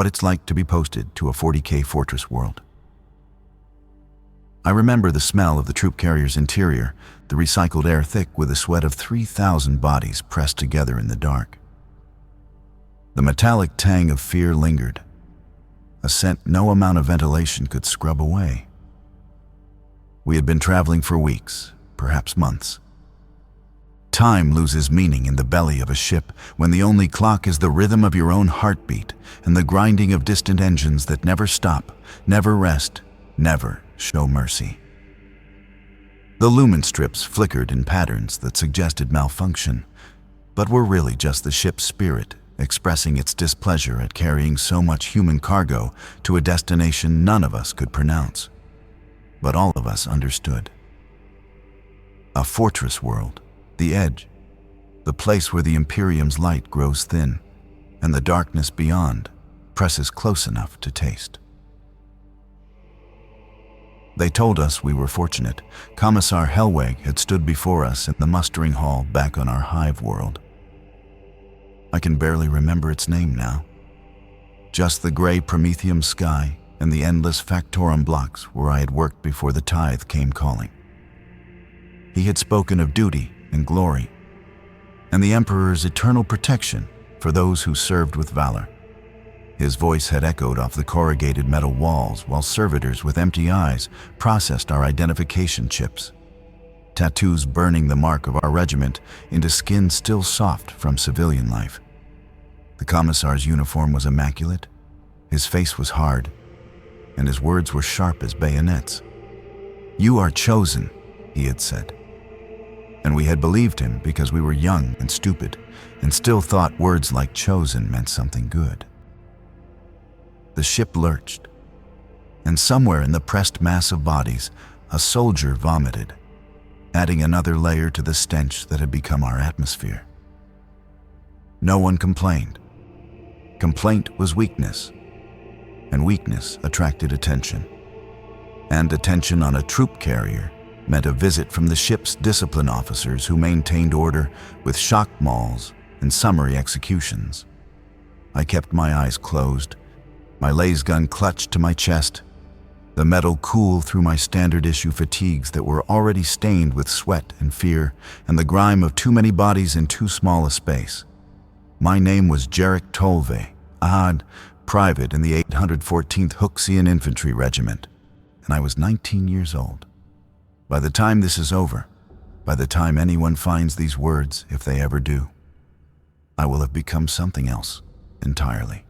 what it's like to be posted to a 40K fortress world. I remember the smell of the troop carrier's interior, the recycled air thick with the sweat of 3,000 bodies pressed together in the dark. The metallic tang of fear lingered, a scent no amount of ventilation could scrub away. We had been traveling for weeks, perhaps months. Time loses meaning in the belly of a ship when the only clock is the rhythm of your own heartbeat and the grinding of distant engines that never stop, never rest, never show mercy. The lumen strips flickered in patterns that suggested malfunction, but were really just the ship's spirit expressing its displeasure at carrying so much human cargo to a destination none of us could pronounce. But all of us understood. A fortress world, the edge, the place where the imperium's light grows thin and the darkness beyond presses close enough to taste. They told us we were fortunate. Commissar Helweg had stood before us in the mustering hall back on our hive world. I can barely remember its name now. Just the gray Prometheum sky and the endless Factorum blocks where I had worked before the tithe came calling. He had spoken of duty and glory, and the Emperor's eternal protection for those who served with valor. His voice had echoed off the corrugated metal walls while servitors with empty eyes processed our identification chips, tattoos burning the mark of our regiment into skin still soft from civilian life. The commissar's uniform was immaculate, his face was hard, and his words were sharp as bayonets. "You are chosen," he had said. And we had believed him because we were young and stupid and still thought words like chosen meant something good. The ship lurched, and somewhere in the pressed mass of bodies, a soldier vomited, adding another layer to the stench that had become our atmosphere. No one complained. Complaint was weakness, and weakness attracted attention. And attention on a troop carrier meant a visit from the ship's discipline officers who maintained order with shock mauls and summary executions. I kept my eyes closed, my laser gun clutched to my chest, the metal cool through my standard issue fatigues that were already stained with sweat and fear and the grime of too many bodies in too small a space. My name was Jarek Tolve, Ahad, private in the 814th Huxian Infantry Regiment, and I was 19 years old. By the time this is over, by the time anyone finds these words, if they ever do, I will have become something else entirely.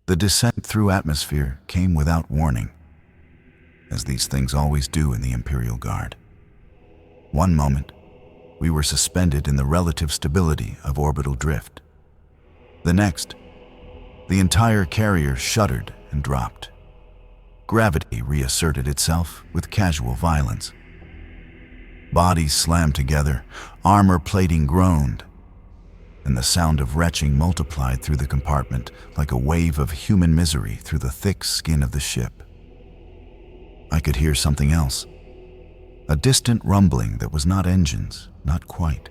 The descent through atmosphere came without warning, as these things always do in the Imperial Guard. One moment, we were suspended in the relative stability of orbital drift. The next, the entire carrier shuddered and dropped. Gravity reasserted itself with casual violence. Bodies slammed together, armor plating groaned, and the sound of retching multiplied through the compartment like a wave of human misery through the thick skin of the ship. I could hear something else, a distant rumbling that was not engines, not quite.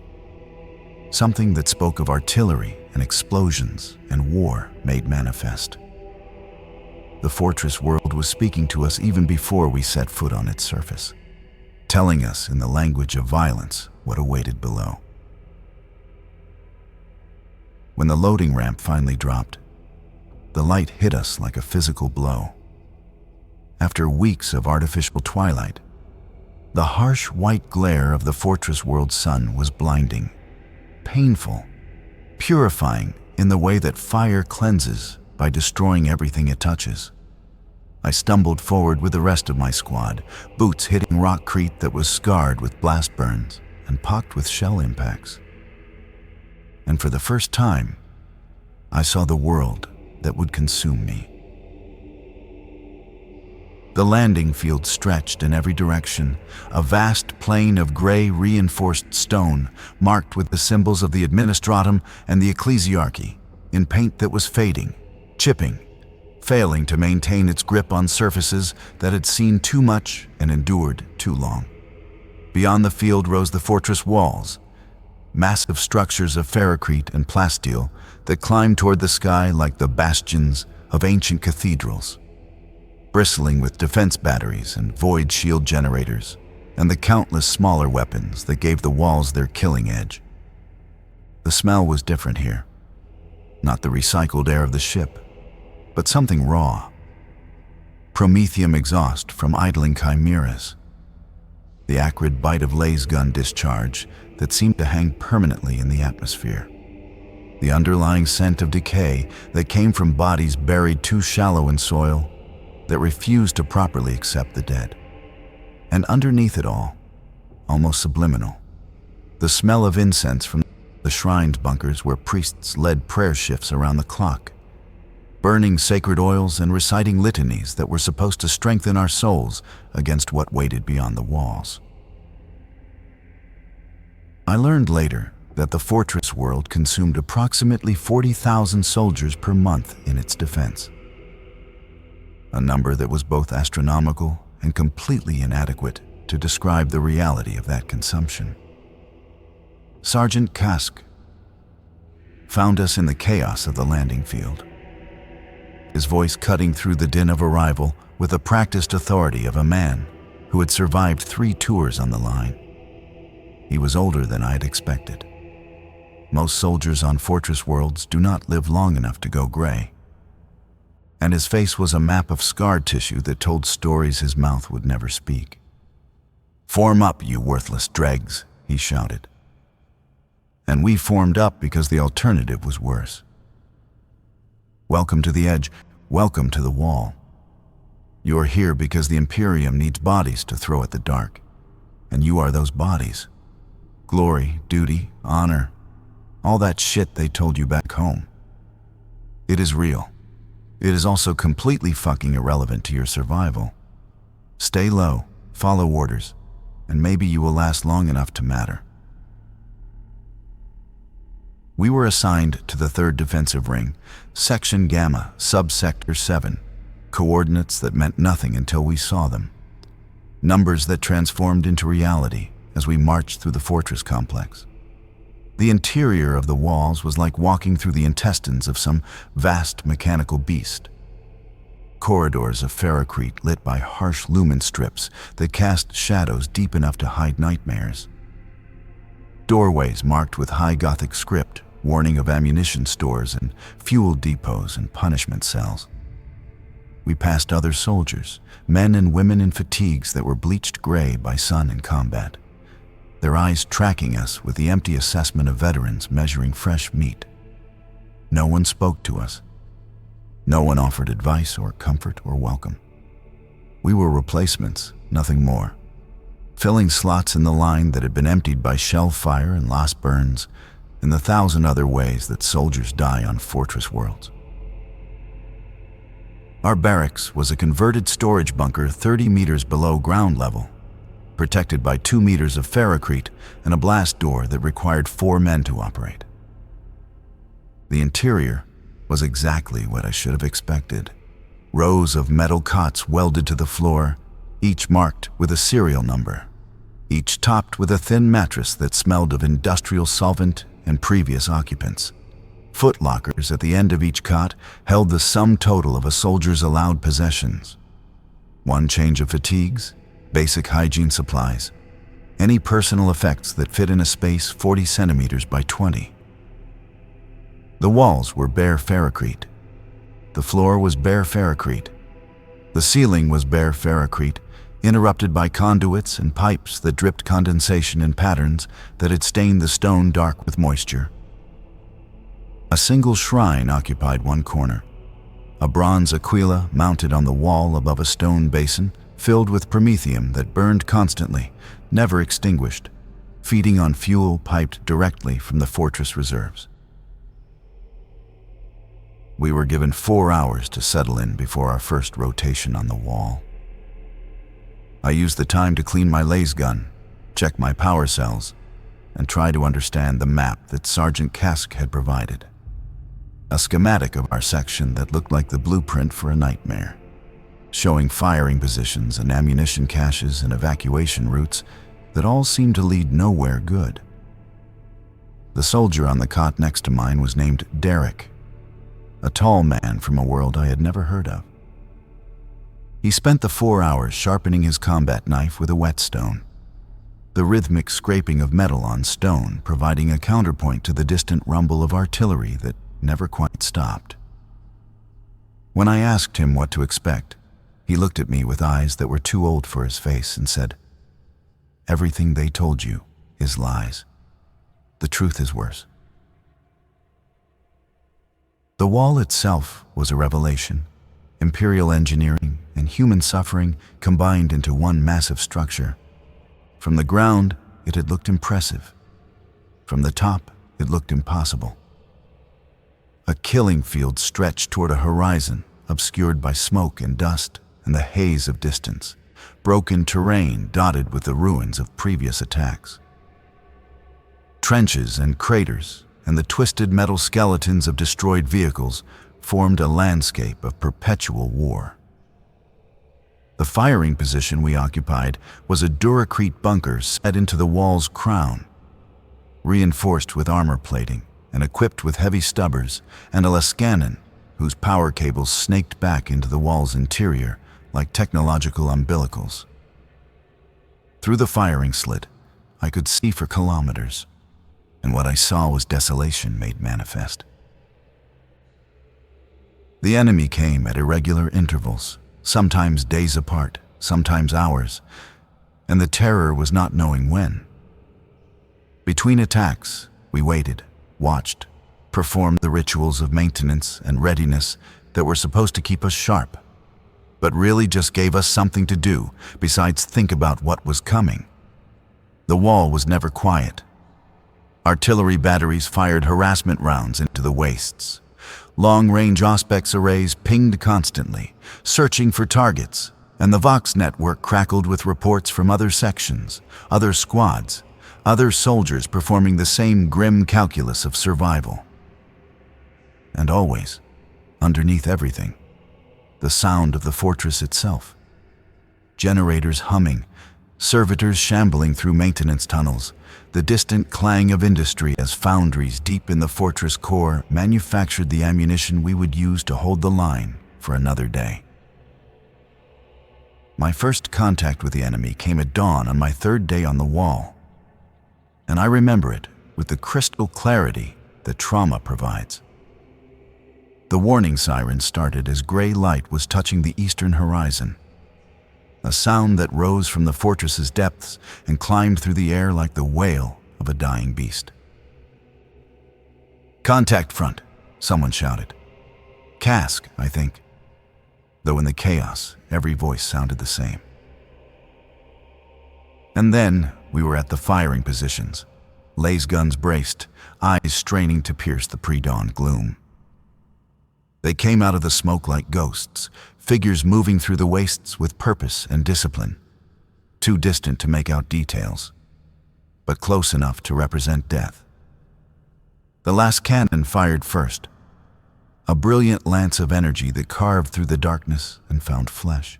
Something that spoke of artillery and explosions and war made manifest. The fortress world was speaking to us even before we set foot on its surface, telling us in the language of violence what awaited below. When the loading ramp finally dropped, the light hit us like a physical blow. After weeks of artificial twilight, the harsh white glare of the fortress world's sun was blinding, painful, purifying in the way that fire cleanses by destroying everything it touches. I stumbled forward with the rest of my squad, boots hitting rockcrete that was scarred with blast burns and pocked with shell impacts. And for the first time, I saw the world that would consume me. The landing field stretched in every direction, a vast plain of gray reinforced stone marked with the symbols of the administratum and the ecclesiarchy in paint that was fading, chipping, failing to maintain its grip on surfaces that had seen too much and endured too long. Beyond the field rose the fortress walls, massive structures of ferrocrete and plasteel that climbed toward the sky like the bastions of ancient cathedrals, bristling with defense batteries and void shield generators, and the countless smaller weapons that gave the walls their killing edge. The smell was different here. Not the recycled air of the ship, but something raw. Promethium exhaust from idling chimeras. The acrid bite of laser gun discharge that seemed to hang permanently in the atmosphere. The underlying scent of decay that came from bodies buried too shallow in soil that refused to properly accept the dead. And underneath it all, almost subliminal, the smell of incense from the shrine bunkers where priests led prayer shifts around the clock, burning sacred oils and reciting litanies that were supposed to strengthen our souls against what waited beyond the walls. I learned later that the fortress world consumed approximately 40,000 soldiers per month in its defense, a number that was both astronomical and completely inadequate to describe the reality of that consumption. Sergeant Kask found us in the chaos of the landing field, his voice cutting through the din of arrival with the practiced authority of a man who had survived 3 tours on the line. He was older than I had expected. Most soldiers on fortress worlds do not live long enough to go gray, and his face was a map of scarred tissue that told stories his mouth would never speak. "Form up, you worthless dregs," he shouted. And we formed up because the alternative was worse. Welcome to the edge, welcome to the wall. You're here because the Imperium needs bodies to throw at the dark, and you are those bodies. Glory, duty, honor, all that shit they told you back home. It is real. It is also completely fucking irrelevant to your survival. Stay low, follow orders, and maybe you will last long enough to matter. We were assigned to the 3rd Defensive Ring, Section Gamma, Subsector 7, coordinates that meant nothing until we saw them. Numbers that transformed into reality as we marched through the fortress complex. The interior of the walls was like walking through the intestines of some vast mechanical beast. Corridors of ferrocrete lit by harsh lumen strips that cast shadows deep enough to hide nightmares. Doorways marked with high Gothic script, warning of ammunition stores and fuel depots and punishment cells. We passed other soldiers, men and women in fatigues that were bleached gray by sun and combat, their eyes tracking us with the empty assessment of veterans measuring fresh meat. No one spoke to us. No one offered advice or comfort or welcome. We were replacements, nothing more, filling slots in the line that had been emptied by shell fire and lost burns, and the 1,000 other ways that soldiers die on fortress worlds. Our barracks was a converted storage bunker 30 meters below ground level, protected by 2 meters of ferrocrete and a blast door that required 4 men to operate. The interior was exactly what I should have expected. Rows of metal cots welded to the floor, each marked with a serial number, each topped with a thin mattress that smelled of industrial solvent and previous occupants. Foot lockers at the end of each cot held the sum total of a soldier's allowed possessions. 1 change of fatigues, basic hygiene supplies, any personal effects that fit in a space 40 centimeters by 20. The walls were bare ferrocrete. The floor was bare ferrocrete. The ceiling was bare ferrocrete, interrupted by conduits and pipes that dripped condensation in patterns that had stained the stone dark with moisture. A single shrine occupied one corner, a bronze aquila mounted on the wall above a stone basin filled with promethium that burned constantly, never extinguished, feeding on fuel piped directly from the fortress reserves. We were given 4 hours to settle in before our first rotation on the wall. I used the time to clean my laser gun, check my power cells, and try to understand the map that Sergeant Kask had provided. A schematic of our section that looked like the blueprint for a nightmare, showing firing positions and ammunition caches and evacuation routes that all seemed to lead nowhere good. The soldier on the cot next to mine was named Derek, a tall man from a world I had never heard of. He spent the 4 hours sharpening his combat knife with a whetstone, the rhythmic scraping of metal on stone providing a counterpoint to the distant rumble of artillery that never quite stopped. When I asked him what to expect, he looked at me with eyes that were too old for his face and said, "Everything they told you is lies. The truth is worse." The wall itself was a revelation. Imperial engineering and human suffering combined into one massive structure. From the ground, it had looked impressive. From the top, it looked impossible. A killing field stretched toward a horizon obscured by smoke and dust and the haze of distance, broken terrain dotted with the ruins of previous attacks. Trenches and craters and the twisted metal skeletons of destroyed vehicles formed a landscape of perpetual war. The firing position we occupied was a Duracrete bunker set into the wall's crown, reinforced with armor plating and equipped with heavy stubbers and a lascannon whose power cables snaked back into the wall's interior like technological umbilicals. Through the firing slit, I could see for kilometers, and what I saw was desolation made manifest. The enemy came at irregular intervals, sometimes days apart, sometimes hours, and the terror was not knowing when. Between attacks, we waited, watched, performed the rituals of maintenance and readiness that were supposed to keep us sharp, but really just gave us something to do besides think about what was coming. The wall was never quiet. Artillery batteries fired harassment rounds into the wastes. Long-range Auspex arrays pinged constantly, searching for targets, and the Vox network crackled with reports from other sections, other squads, other soldiers performing the same grim calculus of survival. And always, underneath everything, the sound of the fortress itself. Generators humming, servitors shambling through maintenance tunnels, the distant clang of industry as foundries deep in the fortress core manufactured the ammunition we would use to hold the line for another day. My first contact with the enemy came at dawn on my 3rd day on the wall, and I remember it with the crystal clarity that trauma provides. The warning siren started as gray light was touching the eastern horizon, a sound that rose from the fortress's depths and climbed through the air like the wail of a dying beast. "Contact front," someone shouted. "Cask, I think," though in the chaos, every voice sounded the same. And then we were at the firing positions, laser guns braced, eyes straining to pierce the pre-dawn gloom. They came out of the smoke like ghosts, figures moving through the wastes with purpose and discipline, too distant to make out details, but close enough to represent death. The last cannon fired first, a brilliant lance of energy that carved through the darkness and found flesh.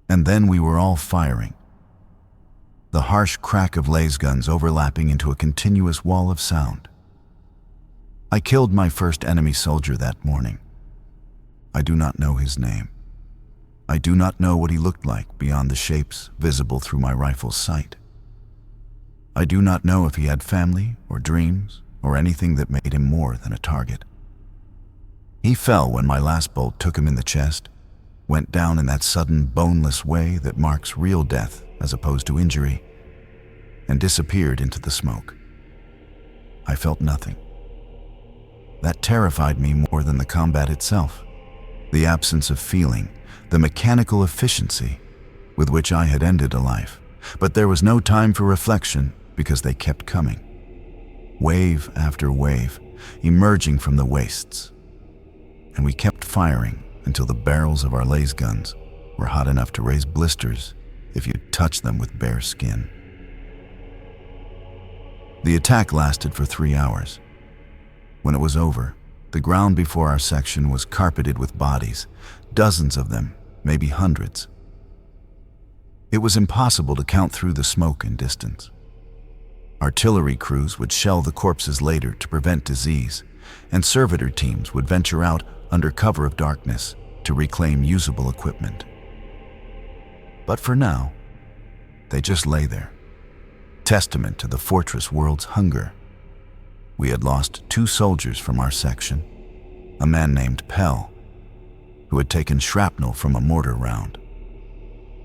And then we were all firing, the harsh crack of laser guns overlapping into a continuous wall of sound. I killed my first enemy soldier that morning. I do not know his name. I do not know what he looked like beyond the shapes visible through my rifle's sight. I do not know if he had family or dreams or anything that made him more than a target. He fell when my last bolt took him in the chest, went down in that sudden, boneless way that marks real death as opposed to injury, and disappeared into the smoke. I felt nothing. That terrified me more than the combat itself, the absence of feeling, the mechanical efficiency with which I had ended a life. But there was no time for reflection because they kept coming. Wave after wave, emerging from the wastes. And we kept firing until the barrels of our laser guns were hot enough to raise blisters if you touched them with bare skin. The attack lasted for 3 hours. When it was over, the ground before our section was carpeted with bodies, dozens of them, maybe hundreds. It was impossible to count through the smoke and distance. Artillery crews would shell the corpses later to prevent disease, and servitor teams would venture out under cover of darkness to reclaim usable equipment. But for now, they just lay there, testament to the fortress world's hunger. We had lost 2 soldiers from our section, a man named Pell, who had taken shrapnel from a mortar round,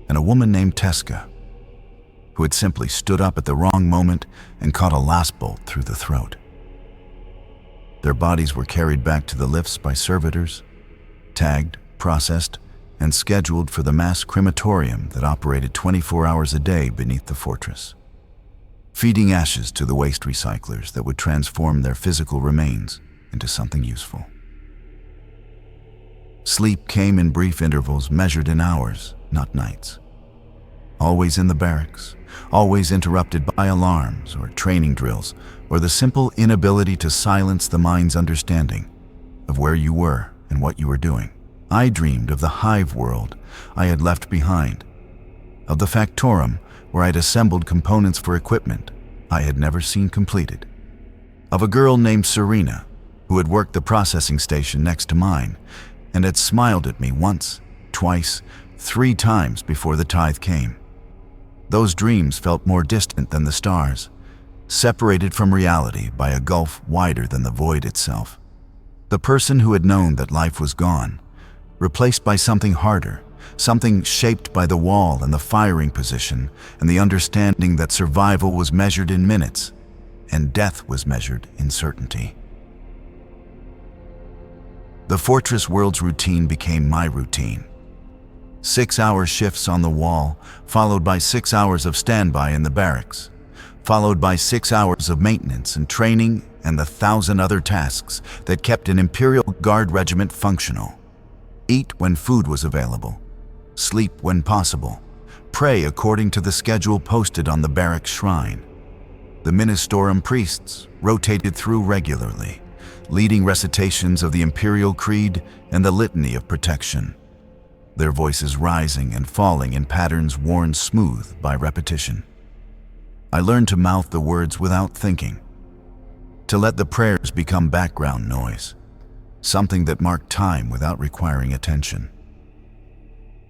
and a woman named Teska, who had simply stood up at the wrong moment and caught a last bolt through the throat. Their bodies were carried back to the lifts by servitors, tagged, processed, and scheduled for the mass crematorium that operated 24 hours a day beneath the fortress, feeding ashes to the waste recyclers that would transform their physical remains into something useful. Sleep came in brief intervals measured in hours, not nights. Always in the barracks, always interrupted by alarms or training drills, or the simple inability to silence the mind's understanding of where you were and what you were doing. I dreamed of the hive world I had left behind, of the factorum where I'd assembled components for equipment I had never seen completed, of a girl named Serena who had worked the processing station next to mine and had smiled at me once, twice, 3 times before the tithe came. Those dreams felt more distant than the stars, separated from reality by a gulf wider than the void itself. The person who had known that life was gone, replaced by something harder, something shaped by the wall and the firing position and the understanding that survival was measured in minutes and death was measured in certainty. The fortress world's routine became my routine. 6-hour shifts on the wall, followed by 6 hours of standby in the barracks, followed by 6 hours of maintenance and training and the 1,000 other tasks that kept an Imperial Guard regiment functional. Eat when food was available, sleep when possible, pray according to the schedule posted on the barracks shrine. The ministorum priests rotated through regularly, leading recitations of the Imperial Creed and the Litany of Protection, their voices rising and falling in patterns worn smooth by repetition. I learned to mouth the words without thinking, to let the prayers become background noise, something that marked time without requiring attention.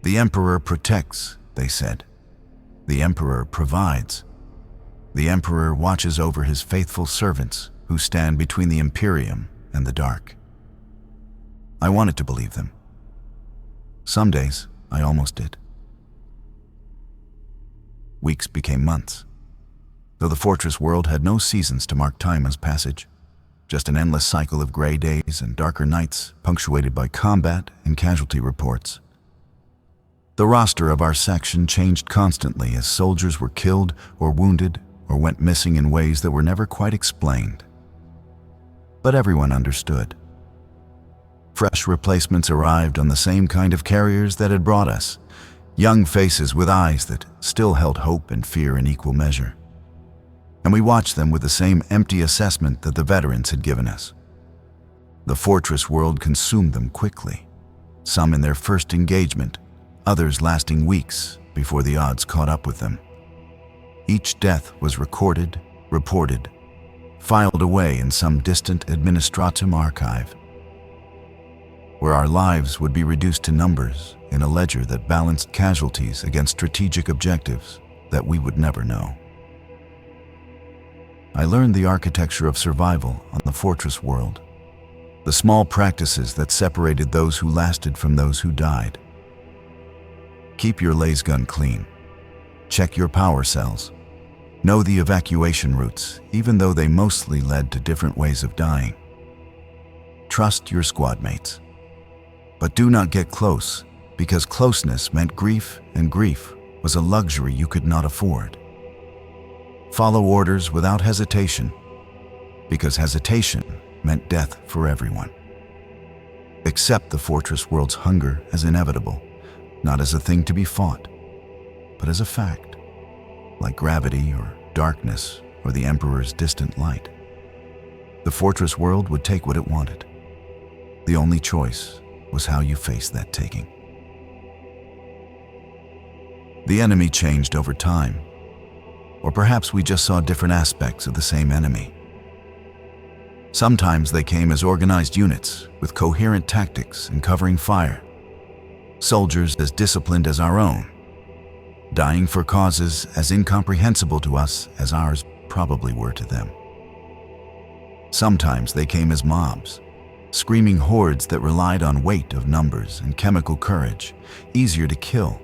The Emperor protects, they said. The Emperor provides. The Emperor watches over his faithful servants who stand between the imperium and the dark. I wanted to believe them. Some days, I almost did. Weeks became months, though the fortress world had no seasons to mark time as passage, just an endless cycle of gray days and darker nights punctuated by combat and casualty reports. The roster of our section changed constantly as soldiers were killed or wounded or went missing in ways that were never quite explained. But everyone understood. Fresh replacements arrived on the same kind of carriers that had brought us, young faces with eyes that still held hope and fear in equal measure. And we watched them with the same empty assessment that the veterans had given us. The fortress world consumed them quickly, some in their first engagement, others lasting weeks before the odds caught up with them. Each death was recorded, reported, filed away in some distant administratum archive, where our lives would be reduced to numbers in a ledger that balanced casualties against strategic objectives that we would never know. I learned the architecture of survival on the fortress world, the small practices that separated those who lasted from those who died. Keep your laser gun clean. Check your power cells. Know the evacuation routes, even though they mostly led to different ways of dying. Trust your squad mates. But do not get close, because closeness meant grief, and grief was a luxury you could not afford. Follow orders without hesitation, because hesitation meant death for everyone. Accept the fortress world's hunger as inevitable, not as a thing to be fought, but as a fact, like gravity or darkness or the Emperor's distant light. The fortress world would take what it wanted. The only choice was how you faced that taking. The enemy changed over time. Or perhaps we just saw different aspects of the same enemy. Sometimes they came as organized units with coherent tactics and covering fire. Soldiers as disciplined as our own, dying for causes as incomprehensible to us as ours probably were to them. Sometimes they came as mobs, screaming hordes that relied on weight of numbers and chemical courage, easier to kill,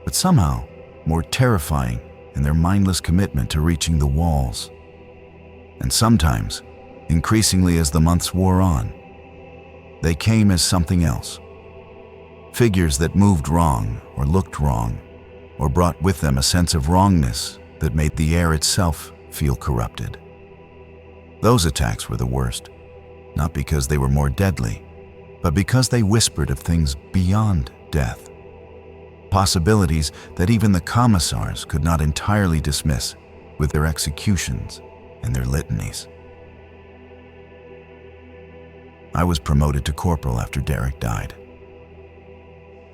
but somehow more terrifying in their mindless commitment to reaching the walls. And sometimes, increasingly as the months wore on, they came as something else. Figures that moved wrong or looked wrong, or brought with them a sense of wrongness that made the air itself feel corrupted. Those attacks were the worst, not because they were more deadly, but because they whispered of things beyond death. Possibilities that even the commissars could not entirely dismiss with their executions and their litanies. I was promoted to corporal after Derek died.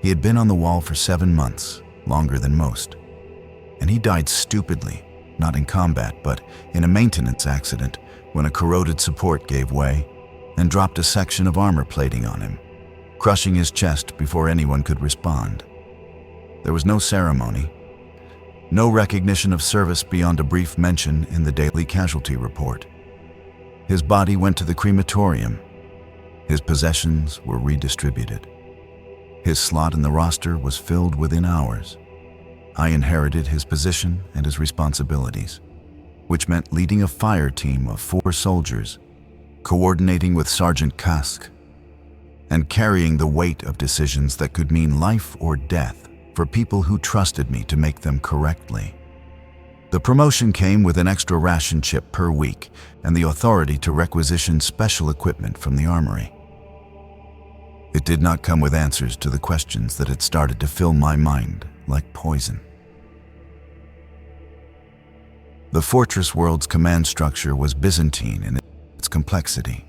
He had been on the wall for 7 months, longer than most, and he died stupidly, not in combat, but in a maintenance accident when a corroded support gave way and dropped a section of armor plating on him, crushing his chest before anyone could respond. There was no ceremony, no recognition of service beyond a brief mention in the daily casualty report. His body went to the crematorium. His possessions were redistributed. His slot in the roster was filled within hours. I inherited his position and his responsibilities, which meant leading a fire team of 4 soldiers, coordinating with Sergeant Kask, and carrying the weight of decisions that could mean life or death for people who trusted me to make them correctly. The promotion came with an extra ration chip per week and the authority to requisition special equipment from the armory. It did not come with answers to the questions that had started to fill my mind like poison. The Fortress World's command structure was Byzantine in its complexity.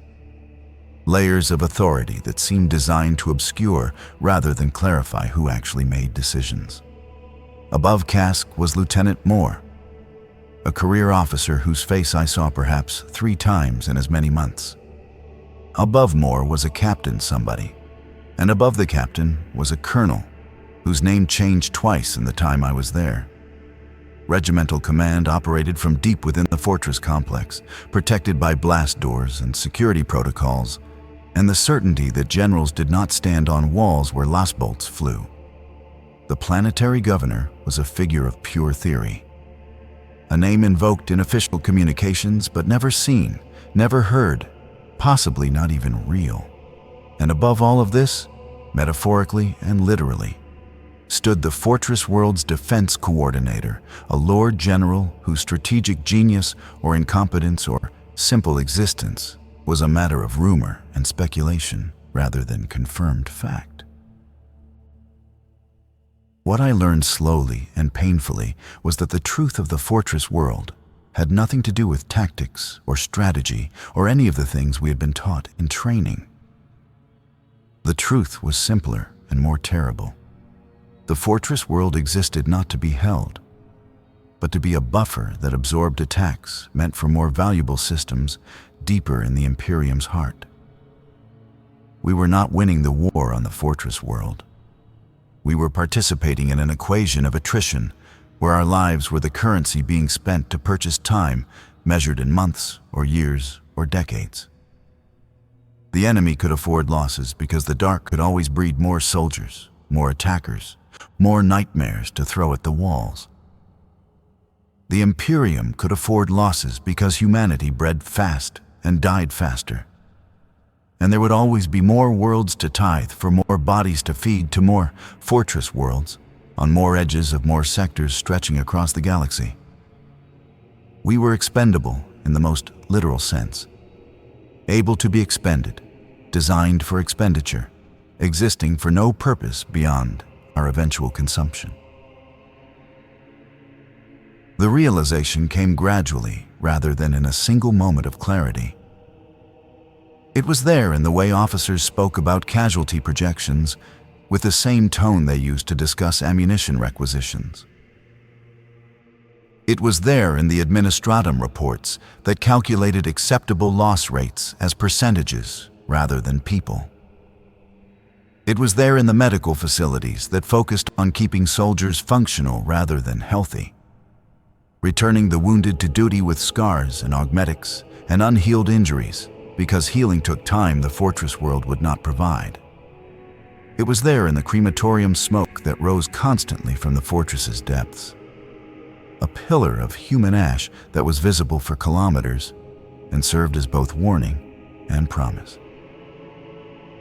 Layers of authority that seemed designed to obscure rather than clarify who actually made decisions. Above Kask was Lieutenant Moore, a career officer whose face I saw perhaps 3 times in as many months. Above Moore was a captain somebody, and above the captain was a colonel whose name changed twice in the time I was there. Regimental command operated from deep within the fortress complex, protected by blast doors and security protocols, and the certainty that generals did not stand on walls where last bolts flew. The planetary governor was a figure of pure theory, a name invoked in official communications but never seen, never heard, possibly not even real. And above all of this, metaphorically and literally, stood the Fortress World's defense coordinator, a Lord General whose strategic genius or incompetence or simple existence was a matter of rumor and speculation rather than confirmed fact. What I learned slowly and painfully was that the truth of the Fortress World had nothing to do with tactics or strategy or any of the things we had been taught in training. The truth was simpler and more terrible. The Fortress World existed not to be held, but to be a buffer that absorbed attacks meant for more valuable systems deeper in the Imperium's heart. We were not winning the war on the Fortress World. We were participating in an equation of attrition where our lives were the currency being spent to purchase time measured in months or years or decades. The enemy could afford losses because the dark could always breed more soldiers, more attackers, more nightmares to throw at the walls. The Imperium could afford losses because humanity bred fast and died faster. And there would always be more worlds to tithe, for more bodies to feed, to more fortress worlds, on more edges of more sectors stretching across the galaxy. We were expendable in the most literal sense, able to be expended, designed for expenditure, existing for no purpose beyond our eventual consumption. The realization came gradually rather than in a single moment of clarity. It was there in the way officers spoke about casualty projections with the same tone they used to discuss ammunition requisitions. It was there in the administratum reports that calculated acceptable loss rates as percentages rather than people. It was there in the medical facilities that focused on keeping soldiers functional rather than healthy, returning the wounded to duty with scars and augmetics and unhealed injuries because healing took time the fortress world would not provide. It was there in the crematorium smoke that rose constantly from the fortress's depths, a pillar of human ash that was visible for kilometers and served as both warning and promise.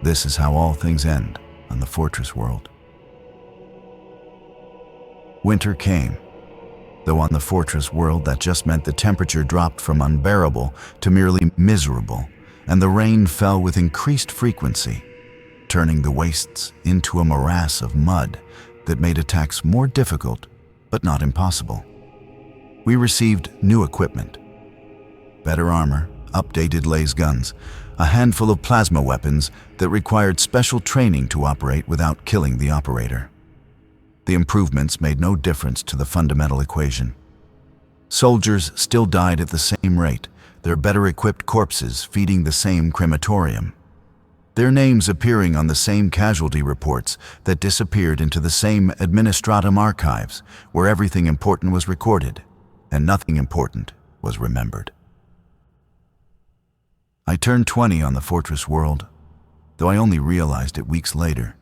This is how all things end on the fortress world. Winter came, though on the fortress world that just meant the temperature dropped from unbearable to merely miserable, and the rain fell with increased frequency, turning the wastes into a morass of mud that made attacks more difficult but not impossible. We received new equipment, better armor, updated laser guns, a handful of plasma weapons that required special training to operate without killing the operator. The improvements made no difference to the fundamental equation. Soldiers still died at the same rate, their better-equipped corpses feeding the same crematorium, their names appearing on the same casualty reports that disappeared into the same administratum archives where everything important was recorded and nothing important was remembered. I turned 20 on the fortress world, though I only realized it weeks later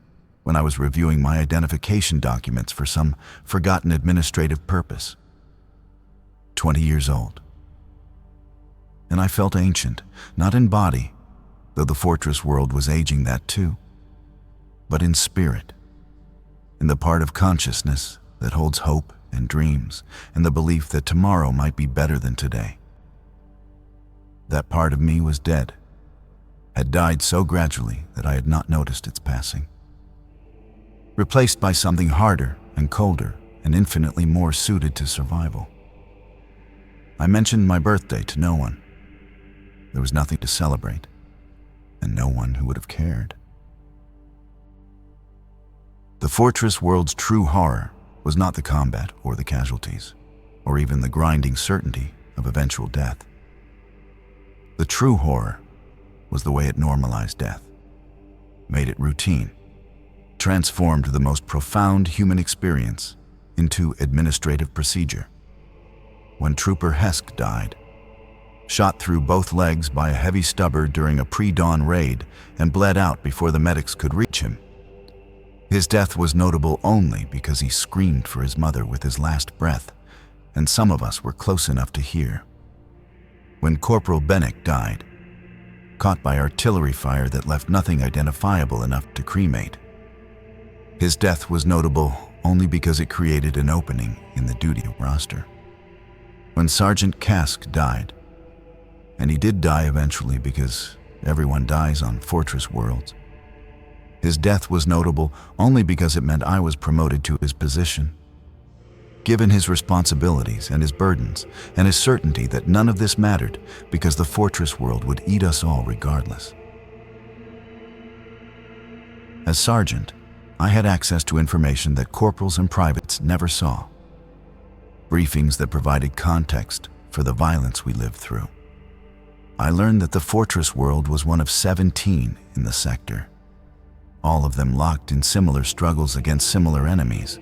when I was reviewing my identification documents for some forgotten administrative purpose. 20 years old. And I felt ancient, not in body, though the fortress world was aging that too, but in spirit, in the part of consciousness that holds hope and dreams and the belief that tomorrow might be better than today. That part of me was dead, had died so gradually that I had not noticed its passing, replaced by something harder and colder and infinitely more suited to survival. I mentioned my birthday to no one. There was nothing to celebrate, and no one who would have cared. The fortress world's true horror was not the combat or the casualties, or even the grinding certainty of eventual death. The true horror was the way it normalized death, made it routine, transformed the most profound human experience into administrative procedure. When Trooper Hesk died, shot through both legs by a heavy stubber during a pre-dawn raid and bled out before the medics could reach him, his death was notable only because he screamed for his mother with his last breath, and some of us were close enough to hear. When Corporal Bennick died, caught by artillery fire that left nothing identifiable enough to cremate, his death was notable only because it created an opening in the duty roster. When Sergeant Kask died, and he did die eventually because everyone dies on fortress worlds, his death was notable only because it meant I was promoted to his position. Given his responsibilities and his burdens and his certainty that none of this mattered because the fortress world would eat us all regardless. As sergeant, I had access to information that corporals and privates never saw. Briefings that provided context for the violence we lived through. I learned that the fortress world was one of 17 in the sector, all of them locked in similar struggles against similar enemies,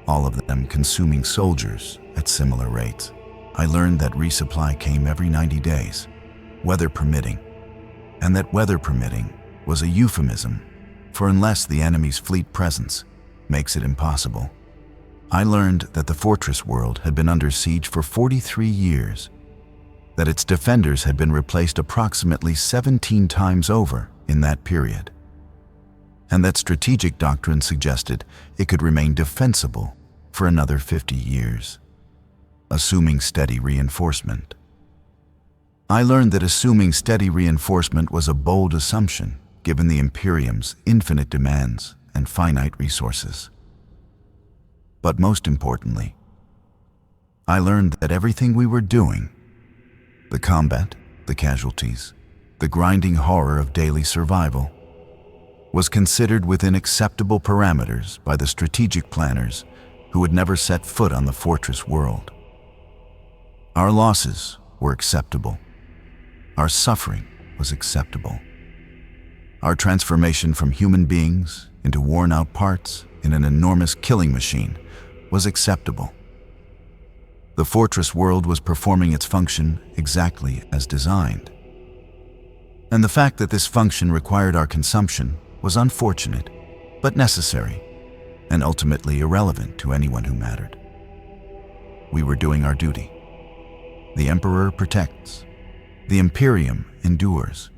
all of them consuming soldiers at similar rates. I learned that resupply came every 90 days, weather permitting, and that weather permitting was a euphemism for unless the enemy's fleet presence makes it impossible. I learned that the fortress world had been under siege for 43 years, that its defenders had been replaced approximately 17 times over in that period, and that strategic doctrine suggested it could remain defensible for another 50 years, assuming steady reinforcement. I learned that assuming steady reinforcement was a bold assumption given the imperium's infinite demands and finite resources. But most importantly, I learned that everything we were doing, the combat, the casualties, the grinding horror of daily survival, was considered within acceptable parameters by the strategic planners who had never set foot on the fortress world. Our losses were acceptable. Our suffering was acceptable. Our transformation from human beings into worn-out parts in an enormous killing machine was acceptable. The fortress world was performing its function exactly as designed. And the fact that this function required our consumption was unfortunate, but necessary, and ultimately irrelevant to anyone who mattered. We were doing our duty. The Emperor protects. The imperium endures.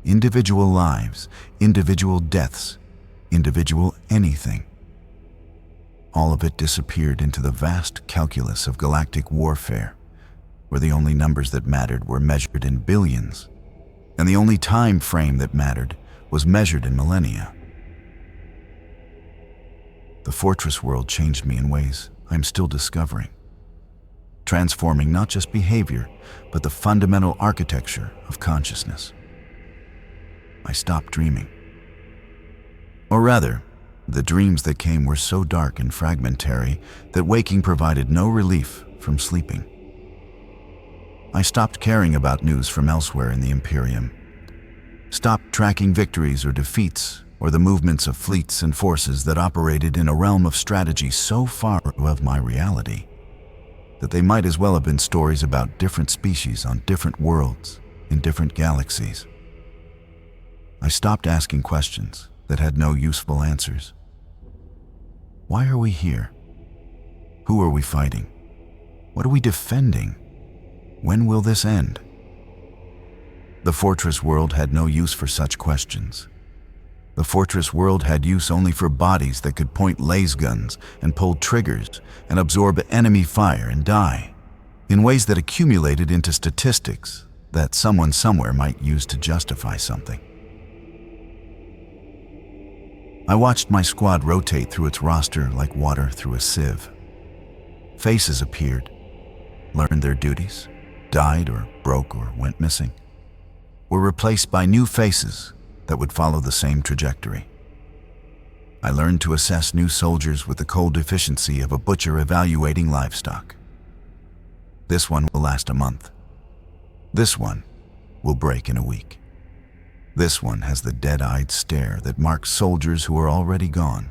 Individual lives, individual deaths, individual anything. All of it disappeared into the vast calculus of galactic warfare, where the only numbers that mattered were measured in billions, and the only time frame that mattered was measured in millennia. The fortress world changed me in ways I'm still discovering, transforming not just behavior, but the fundamental architecture of consciousness. I stopped dreaming. Or rather, the dreams that came were so dark and fragmentary that waking provided no relief from sleeping. I stopped caring about news from elsewhere in the Imperium, stopped tracking victories or defeats or the movements of fleets and forces that operated in a realm of strategy so far above my reality that they might as well have been stories about different species on different worlds in different galaxies. I stopped asking questions that had no useful answers. Why are we here? Who are we fighting? What are we defending? When will this end? The fortress world had no use for such questions. The fortress world had use only for bodies that could point laser guns and pull triggers and absorb enemy fire and die, in ways that accumulated into statistics that someone somewhere might use to justify something. I watched my squad rotate through its roster like water through a sieve. Faces appeared, learned their duties, died or broke or went missing, were replaced by new faces that would follow the same trajectory. I learned to assess new soldiers with the cold efficiency of a butcher evaluating livestock. This one will last a month. This one will break in a week. This one has the dead-eyed stare that marks soldiers who are already gone,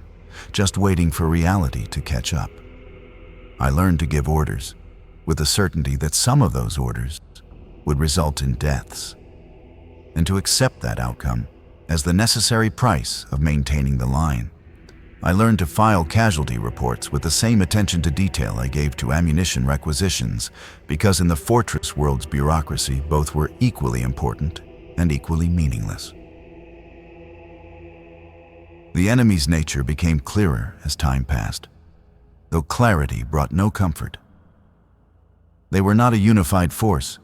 just waiting for reality to catch up. I learned to give orders, with the certainty that some of those orders would result in deaths, and to accept that outcome as the necessary price of maintaining the line. I learned to file casualty reports with the same attention to detail I gave to ammunition requisitions, because in the fortress world's bureaucracy, both were equally important and equally meaningless. The enemy's nature became clearer as time passed, though clarity brought no comfort. They were not a unified force,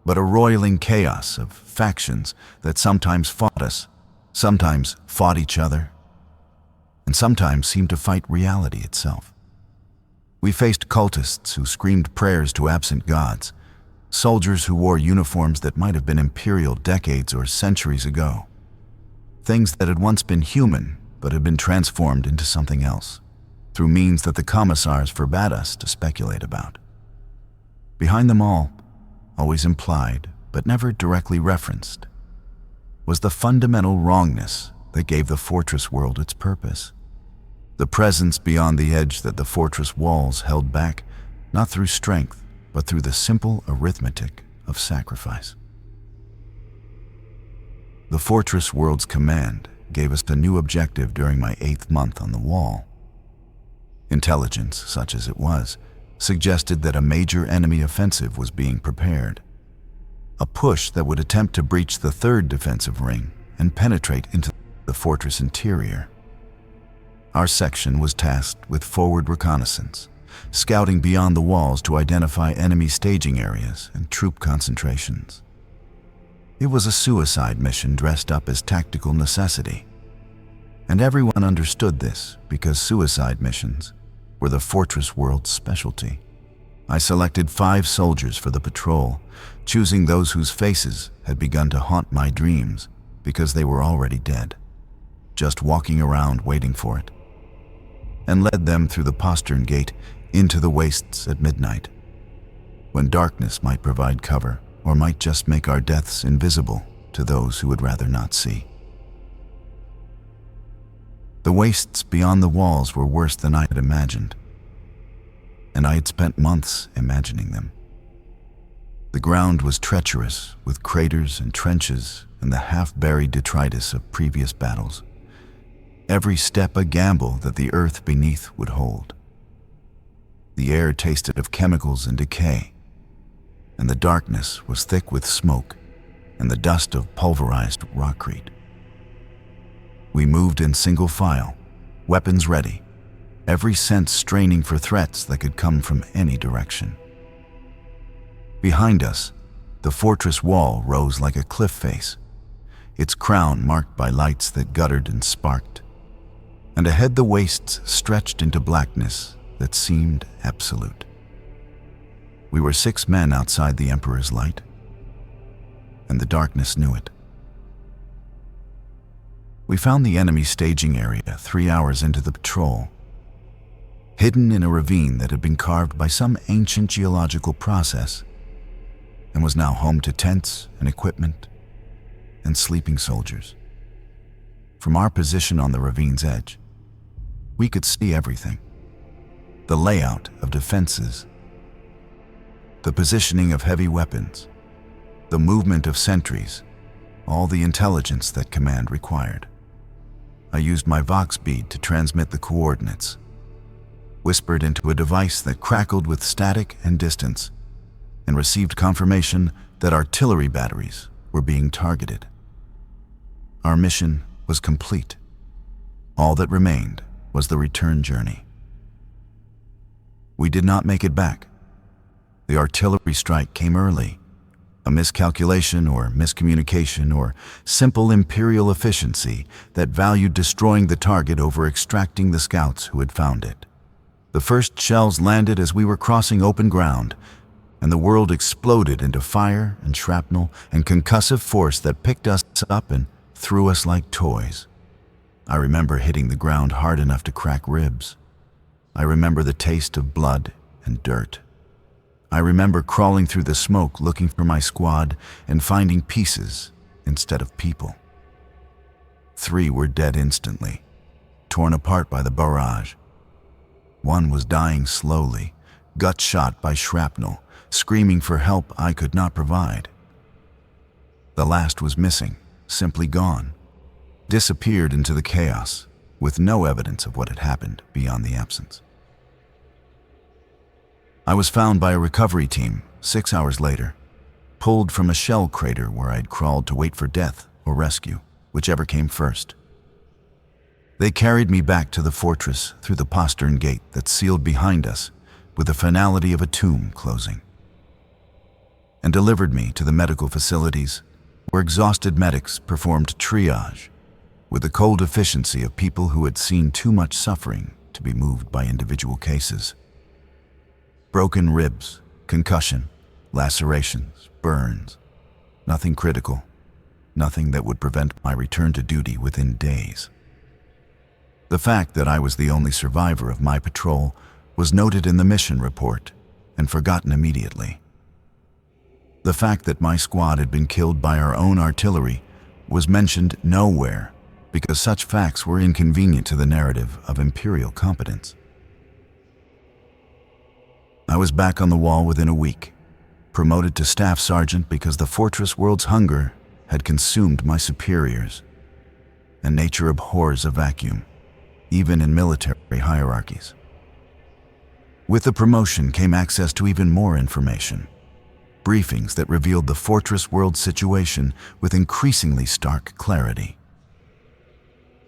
but a roiling chaos of factions that sometimes fought us, sometimes fought each other, and sometimes seemed to fight reality itself. We faced cultists who screamed prayers to absent gods, soldiers who wore uniforms that might have been imperial decades or centuries ago, things that had once been human but had been transformed into something else, through means that the commissars forbade us to speculate about. Behind them all, always implied but never directly referenced, was the fundamental wrongness that gave the fortress world its purpose. The presence beyond the edge that the fortress walls held back, not through strength, but through the simple arithmetic of sacrifice. The fortress world's command gave us a new objective during my 8th month on the wall. Intelligence, such as it was, suggested that a major enemy offensive was being prepared. A push that would attempt to breach the 3rd defensive ring and penetrate into the fortress interior. Our section was tasked with forward reconnaissance, scouting beyond the walls to identify enemy staging areas and troop concentrations. It was a suicide mission dressed up as tactical necessity. And everyone understood this because suicide missions were the fortress world's specialty. I selected 5 soldiers for the patrol, choosing those whose faces had begun to haunt my dreams because they were already dead, just walking around waiting for it, and led them through the postern gate into the wastes at midnight. when darkness might provide cover or might just make our deaths invisible to those who would rather not see. The wastes beyond the walls were worse than I had imagined, and I had spent months imagining them. The ground was treacherous, with craters and trenches and the half-buried detritus of previous battles. Every step a gamble that the earth beneath would hold. The air tasted of chemicals and decay, and the darkness was thick with smoke and the dust of pulverized rockcrete. We moved in single file, weapons ready, every sense straining for threats that could come from any direction. Behind us, the fortress wall rose like a cliff face, its crown marked by lights that guttered and sparked, and ahead the wastes stretched into blackness that seemed absolute. We were 6 men outside the Emperor's light, and the darkness knew it. We found the enemy staging area 3 hours into the patrol, hidden in a ravine that had been carved by some ancient geological process and was now home to tents and equipment and sleeping soldiers. From our position on the ravine's edge, we could see everything: the layout of defenses, the positioning of heavy weapons, the movement of sentries, all the intelligence that command required. I used my Vox bead to transmit the coordinates, whispered into a device that crackled with static and distance, and received confirmation that artillery batteries were being targeted. Our mission was complete. All that remained was the return journey. We did not make it back. The artillery strike came early, a miscalculation or miscommunication or simple imperial efficiency that valued destroying the target over extracting the scouts who had found it. The first shells landed as we were crossing open ground, and the world exploded into fire and shrapnel and concussive force that picked us up and threw us like toys. I remember hitting the ground hard enough to crack ribs. I remember the taste of blood and dirt. I remember crawling through the smoke looking for my squad and finding pieces instead of people. 3 were dead instantly, torn apart by the barrage. 1 was dying slowly, gut shot by shrapnel, screaming for help I could not provide. The last was missing, simply gone, disappeared into the chaos, with no evidence of what had happened beyond the absence. I was found by a recovery team 6 hours later, pulled from a shell crater where I'd crawled to wait for death or rescue, whichever came first. They carried me back to the fortress through the postern gate that sealed behind us with the finality of a tomb closing, and delivered me to the medical facilities where exhausted medics performed triage with the cold efficiency of people who had seen too much suffering to be moved by individual cases. Broken ribs, concussion, lacerations, burns. Nothing critical, nothing that would prevent my return to duty within days. The fact that I was the only survivor of my patrol was noted in the mission report and forgotten immediately. The fact that my squad had been killed by our own artillery was mentioned nowhere because such facts were inconvenient to the narrative of imperial competence. I was back on the wall within a week, promoted to staff sergeant because the fortress world's hunger had consumed my superiors, and nature abhors a vacuum, even in military hierarchies. With the promotion came access to even more information, briefings that revealed the fortress world situation with increasingly stark clarity.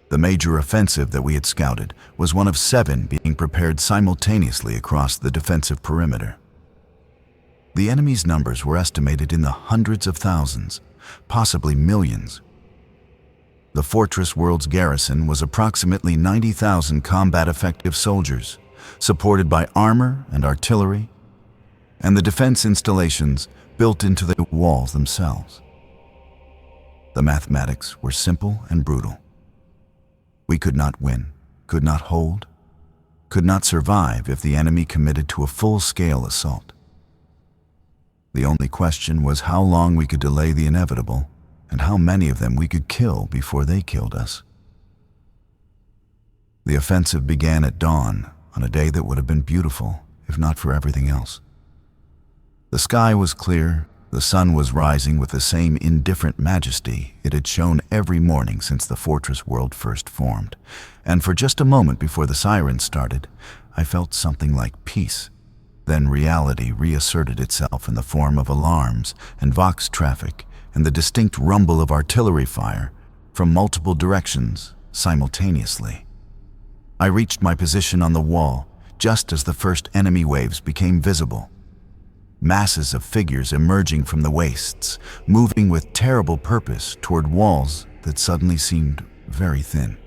The major offensive that we had scouted was one of 7 being prepared simultaneously across the defensive perimeter. The enemy's numbers were estimated in the hundreds of thousands, possibly millions. The fortress world's garrison was approximately 90,000 combat-effective soldiers, supported by armor and artillery, and the defense installations built into the walls themselves. The mathematics were simple and brutal. We could not win, could not hold, could not survive if the enemy committed to a full-scale assault. The only question was how long we could delay the inevitable, and how many of them we could kill before they killed us. The offensive began at dawn, on a day that would have been beautiful, if not for everything else. The sky was clear, the sun was rising with the same indifferent majesty it had shown every morning since the fortress world first formed, and for just a moment before the sirens started, I felt something like peace. Then reality reasserted itself in the form of alarms and vox traffic and the distinct rumble of artillery fire from multiple directions simultaneously. I reached my position on the wall just as the first enemy waves became visible. Masses of figures emerging from the wastes, moving with terrible purpose toward walls that suddenly seemed very thin.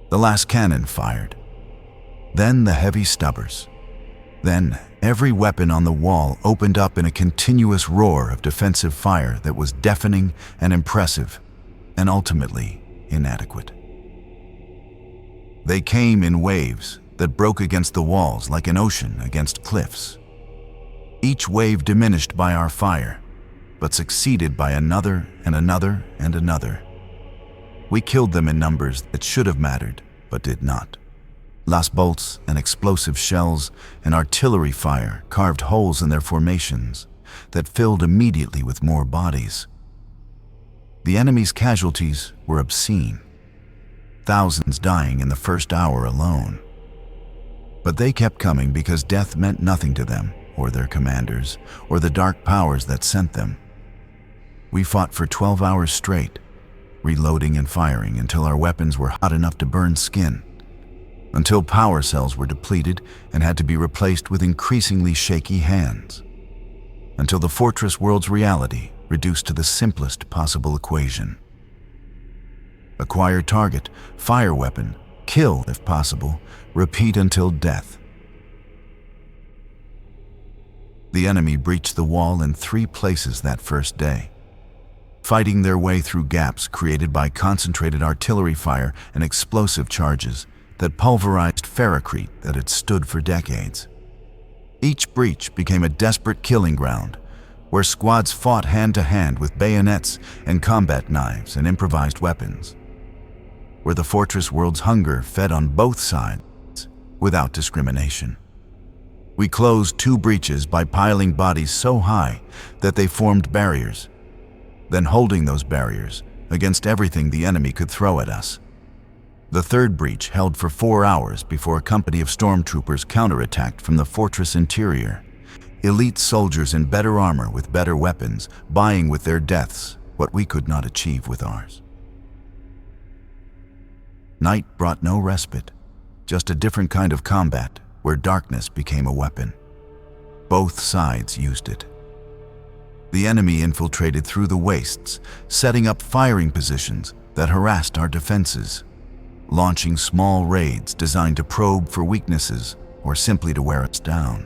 The last cannon fired. Then the heavy stubbers. Then every weapon on the wall opened up in a continuous roar of defensive fire that was deafening and impressive, and ultimately inadequate. They came in waves that broke against the walls like an ocean against cliffs. Each wave diminished by our fire, but succeeded by another and another and another. We killed them in numbers that should have mattered, but did not. Las bolts and explosive shells and artillery fire carved holes in their formations that filled immediately with more bodies. The enemy's casualties were obscene, thousands dying in the first hour alone. But they kept coming because death meant nothing to them, or their commanders, or the dark powers that sent them. We fought for 12 hours straight, reloading and firing until our weapons were hot enough to burn skin, until power cells were depleted and had to be replaced with increasingly shaky hands, until the fortress world's reality reduced to the simplest possible equation. Acquire target, fire weapon, kill if possible, repeat until death. The enemy breached the wall in 3 places that first day, fighting their way through gaps created by concentrated artillery fire and explosive charges that pulverized ferrocrete that had stood for decades. Each breach became a desperate killing ground, where squads fought hand-to-hand with bayonets and combat knives and improvised weapons, where the fortress world's hunger fed on both sides without discrimination. We closed 2 breaches by piling bodies so high that they formed barriers, then holding those barriers against everything the enemy could throw at us. The 3rd breach held for 4 hours before a company of stormtroopers counterattacked from the fortress interior, elite soldiers in better armor with better weapons, buying with their deaths what we could not achieve with ours. Night brought no respite, just a different kind of combat where darkness became a weapon. Both sides used it. The enemy infiltrated through the wastes, setting up firing positions that harassed our defenses, launching small raids designed to probe for weaknesses or simply to wear us down.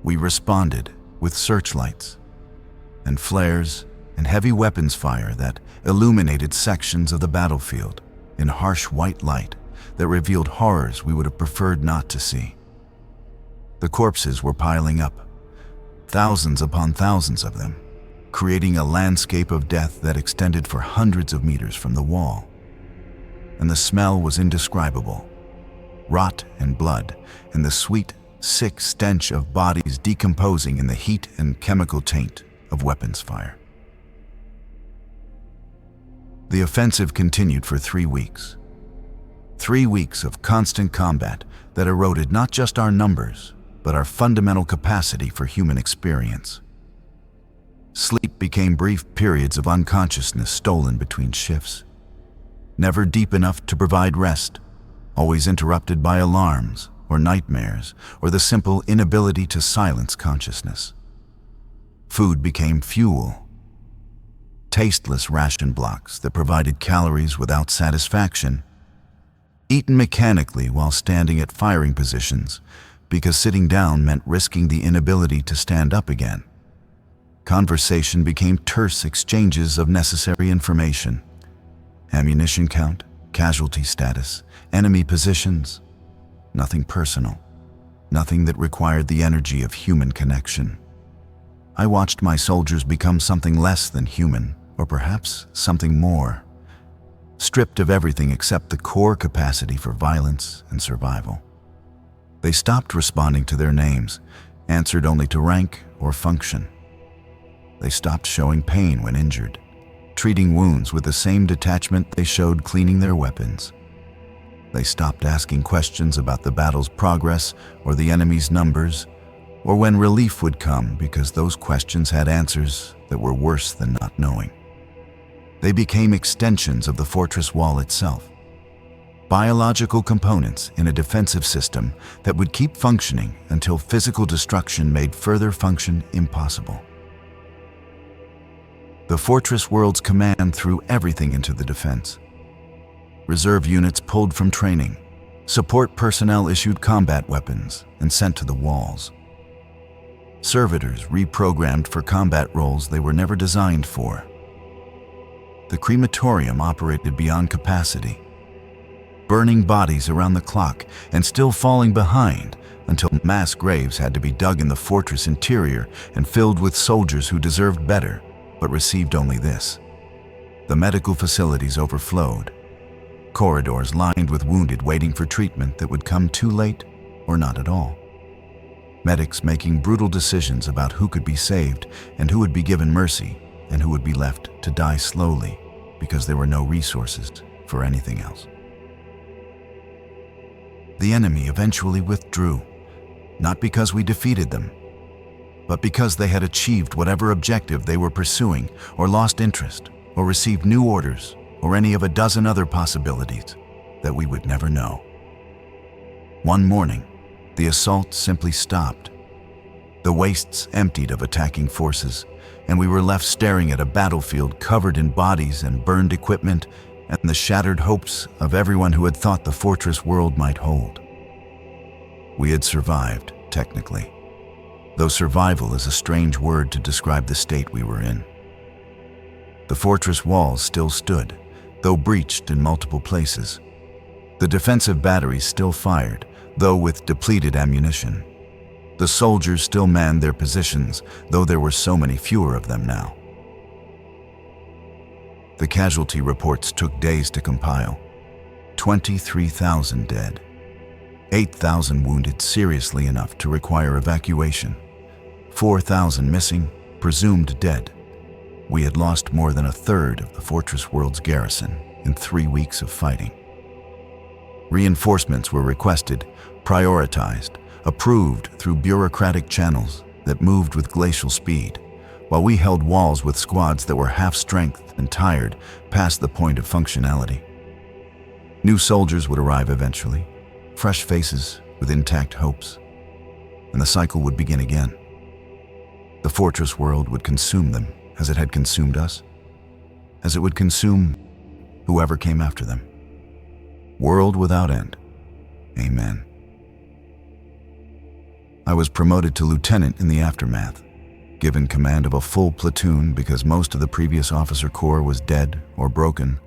We responded with searchlights and flares and heavy weapons fire that illuminated sections of the battlefield in harsh white light that revealed horrors we would have preferred not to see. The corpses were piling up, thousands upon thousands of them, creating a landscape of death that extended for hundreds of meters from the wall. And the smell was indescribable, rot and blood, and the sweet, sick stench of bodies decomposing in the heat and chemical taint of weapons fire. The offensive continued for 3 weeks. 3 weeks of constant combat that eroded not just our numbers, but our fundamental capacity for human experience. Sleep became brief periods of unconsciousness stolen between shifts, never deep enough to provide rest, always interrupted by alarms or nightmares or the simple inability to silence consciousness. Food became fuel, tasteless ration blocks that provided calories without satisfaction, eaten mechanically while standing at firing positions because sitting down meant risking the inability to stand up again. Conversation became terse exchanges of necessary information. Ammunition count, casualty status, enemy positions. Nothing personal, nothing that required the energy of human connection. I watched my soldiers become something less than human, or perhaps something more, stripped of everything except the core capacity for violence and survival. They stopped responding to their names, answered only to rank or function. They stopped showing pain when injured, treating wounds with the same detachment they showed cleaning their weapons. They stopped asking questions about the battle's progress or the enemy's numbers, or when relief would come, because those questions had answers that were worse than not knowing. They became extensions of the fortress wall itself, biological components in a defensive system that would keep functioning until physical destruction made further function impossible. The fortress world's command threw everything into the defense. Reserve units pulled from training, support personnel issued combat weapons and sent to the walls. Servitors reprogrammed for combat roles they were never designed for. The crematorium operated beyond capacity, burning bodies around the clock and still falling behind until mass graves had to be dug in the fortress interior and filled with soldiers who deserved better but received only this. The medical facilities overflowed, corridors lined with wounded waiting for treatment that would come too late or not at all. Medics making brutal decisions about who could be saved and who would be given mercy and who would be left to die slowly because there were no resources for anything else. The enemy eventually withdrew, not because we defeated them, but because they had achieved whatever objective they were pursuing, or lost interest, or received new orders, or any of a dozen other possibilities that we would never know. One morning, the assault simply stopped. The wastes emptied of attacking forces, and we were left staring at a battlefield covered in bodies and burned equipment and the shattered hopes of everyone who had thought the fortress world might hold. We had survived, technically, though survival is a strange word to describe the state we were in. The fortress walls still stood, though breached in multiple places. The defensive batteries still fired, though with depleted ammunition. The soldiers still manned their positions, though there were so many fewer of them now. The casualty reports took days to compile. 23,000 dead. 8,000 wounded seriously enough to require evacuation. 4,000 missing, presumed dead. We had lost more than a third of the fortress world's garrison in 3 weeks of fighting. Reinforcements were requested, prioritized, approved through bureaucratic channels that moved with glacial speed, while we held walls with squads that were half strength and tired past the point of functionality. New soldiers would arrive eventually, fresh faces with intact hopes, and the cycle would begin again. The fortress world would consume them as it had consumed us, as it would consume whoever came after them. World without end. Amen. I was promoted to lieutenant in the aftermath, given command of a full platoon because most of the previous officer corps was dead or broken,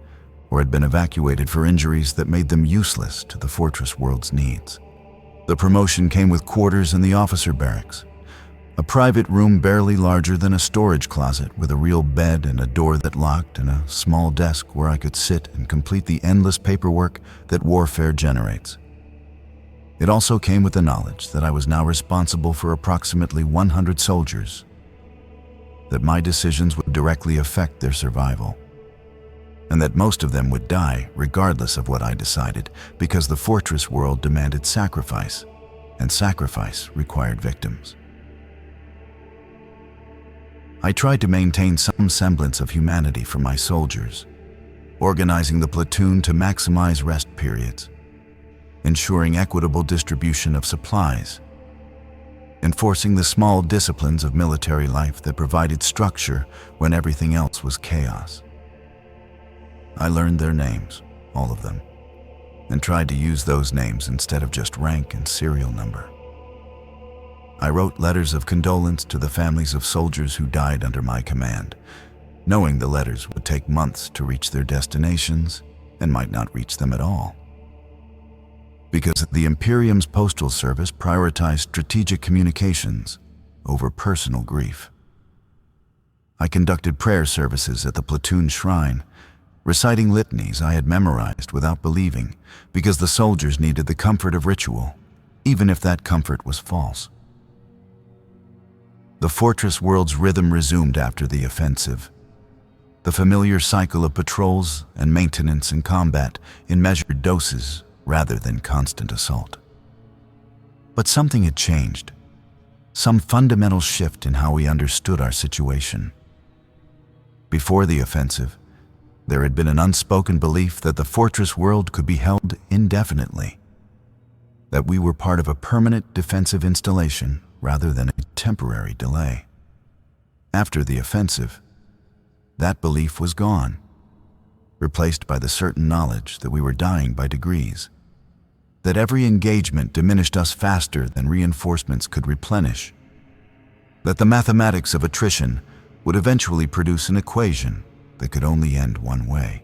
or had been evacuated for injuries that made them useless to the fortress world's needs. The promotion came with quarters in the officer barracks, a private room barely larger than a storage closet with a real bed and a door that locked and a small desk where I could sit and complete the endless paperwork that warfare generates. It also came with the knowledge that I was now responsible for approximately 100 soldiers, that my decisions would directly affect their survival, and that most of them would die regardless of what I decided because the fortress world demanded sacrifice, and sacrifice required victims. I tried to maintain some semblance of humanity for my soldiers, organizing the platoon to maximize rest periods, ensuring equitable distribution of supplies, enforcing the small disciplines of military life that provided structure when everything else was chaos. I learned their names, all of them, and tried to use those names instead of just rank and serial number. I wrote letters of condolence to the families of soldiers who died under my command, knowing the letters would take months to reach their destinations and might not reach them at all. Because the Imperium's postal service prioritized strategic communications over personal grief. I conducted prayer services at the platoon shrine, reciting litanies I had memorized without believing, because the soldiers needed the comfort of ritual, even if that comfort was false. The fortress world's rhythm resumed after the offensive. The familiar cycle of patrols and maintenance and combat in measured doses rather than constant assault. But something had changed. Some fundamental shift in how we understood our situation. Before the offensive, there had been an unspoken belief that the fortress world could be held indefinitely, that we were part of a permanent defensive installation rather than a temporary delay. After the offensive, that belief was gone, replaced by the certain knowledge that we were dying by degrees, that every engagement diminished us faster than reinforcements could replenish, that the mathematics of attrition would eventually produce an equation that could only end one way.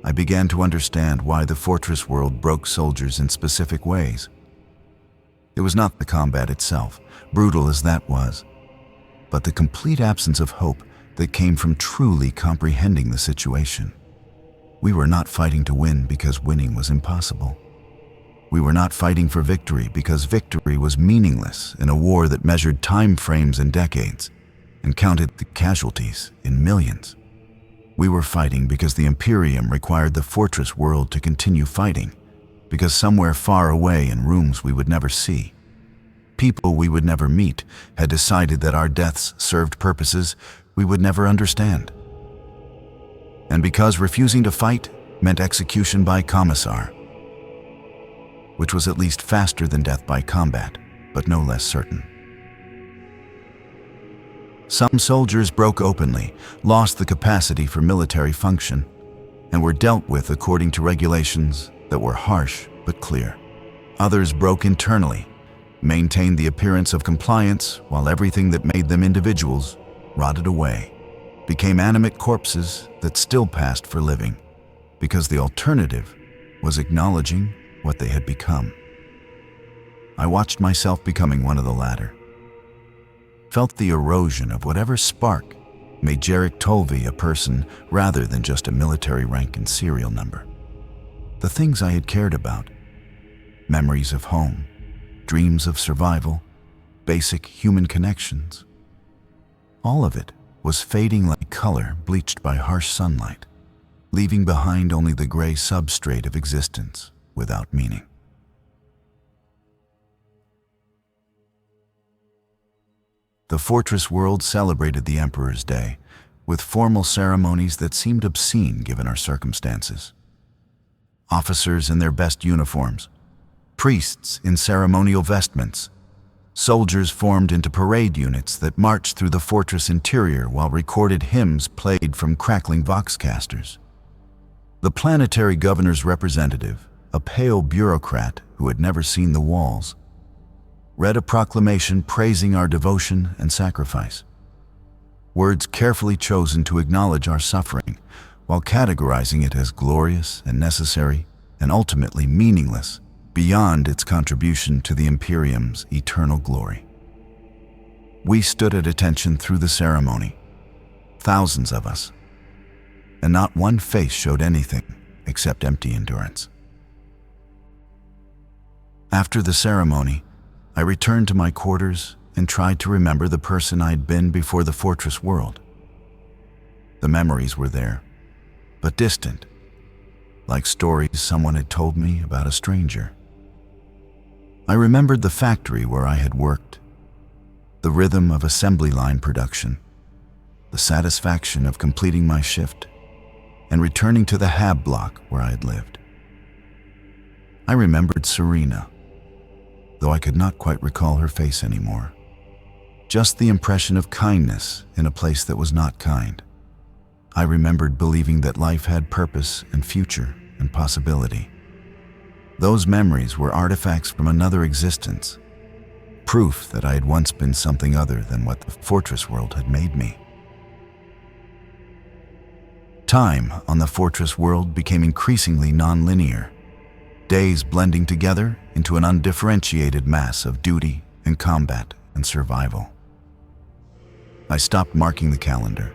I began to understand why the fortress world broke soldiers in specific ways. It was not the combat itself, brutal as that was, but the complete absence of hope that came from truly comprehending the situation. We were not fighting to win because winning was impossible. We were not fighting for victory because victory was meaningless in a war that measured time frames in decades and counted the casualties in millions. We were fighting because the imperium required the fortress world to continue fighting, because somewhere far away in rooms we would never see, people we would never meet had decided that our deaths served purposes we would never understand. And because refusing to fight meant execution by commissar, which was at least faster than death by combat, but no less certain. Some soldiers broke openly, lost the capacity for military function, and were dealt with according to regulations that were harsh but clear. Others broke internally, maintained the appearance of compliance while everything that made them individuals rotted away, became animate corpses that still passed for living, because the alternative was acknowledging what they had become. I watched myself becoming one of the latter, felt the erosion of whatever spark made Jarek Tolvey a person rather than just a military rank and serial number. The things I had cared about, memories of home, dreams of survival, basic human connections, all of it was fading like color bleached by harsh sunlight, leaving behind only the gray substrate of existence without meaning. The fortress world celebrated the Emperor's Day with formal ceremonies that seemed obscene given our circumstances. Officers in their best uniforms, priests in ceremonial vestments, soldiers formed into parade units that marched through the fortress interior while recorded hymns played from crackling voxcasters. The planetary governor's representative, a pale bureaucrat who had never seen the walls, read a proclamation praising our devotion and sacrifice. Words carefully chosen to acknowledge our suffering, while categorizing it as glorious and necessary and ultimately meaningless beyond its contribution to the imperium's eternal glory. We stood at attention through the ceremony, thousands of us, and not one face showed anything except empty endurance. After the ceremony, I returned to my quarters and tried to remember the person I'd been before the fortress world. The memories were there, but distant, like stories someone had told me about a stranger. I remembered the factory where I had worked, the rhythm of assembly line production, the satisfaction of completing my shift, and returning to the hab block where I had lived. I remembered Serena, though I could not quite recall her face anymore. Just the impression of kindness in a place that was not kind. I remembered believing that life had purpose and future and possibility. Those memories were artifacts from another existence, proof that I had once been something other than what the fortress world had made me. Time on the fortress world became increasingly non-linear, days blending together into an undifferentiated mass of duty and combat and survival. I stopped marking the calendar,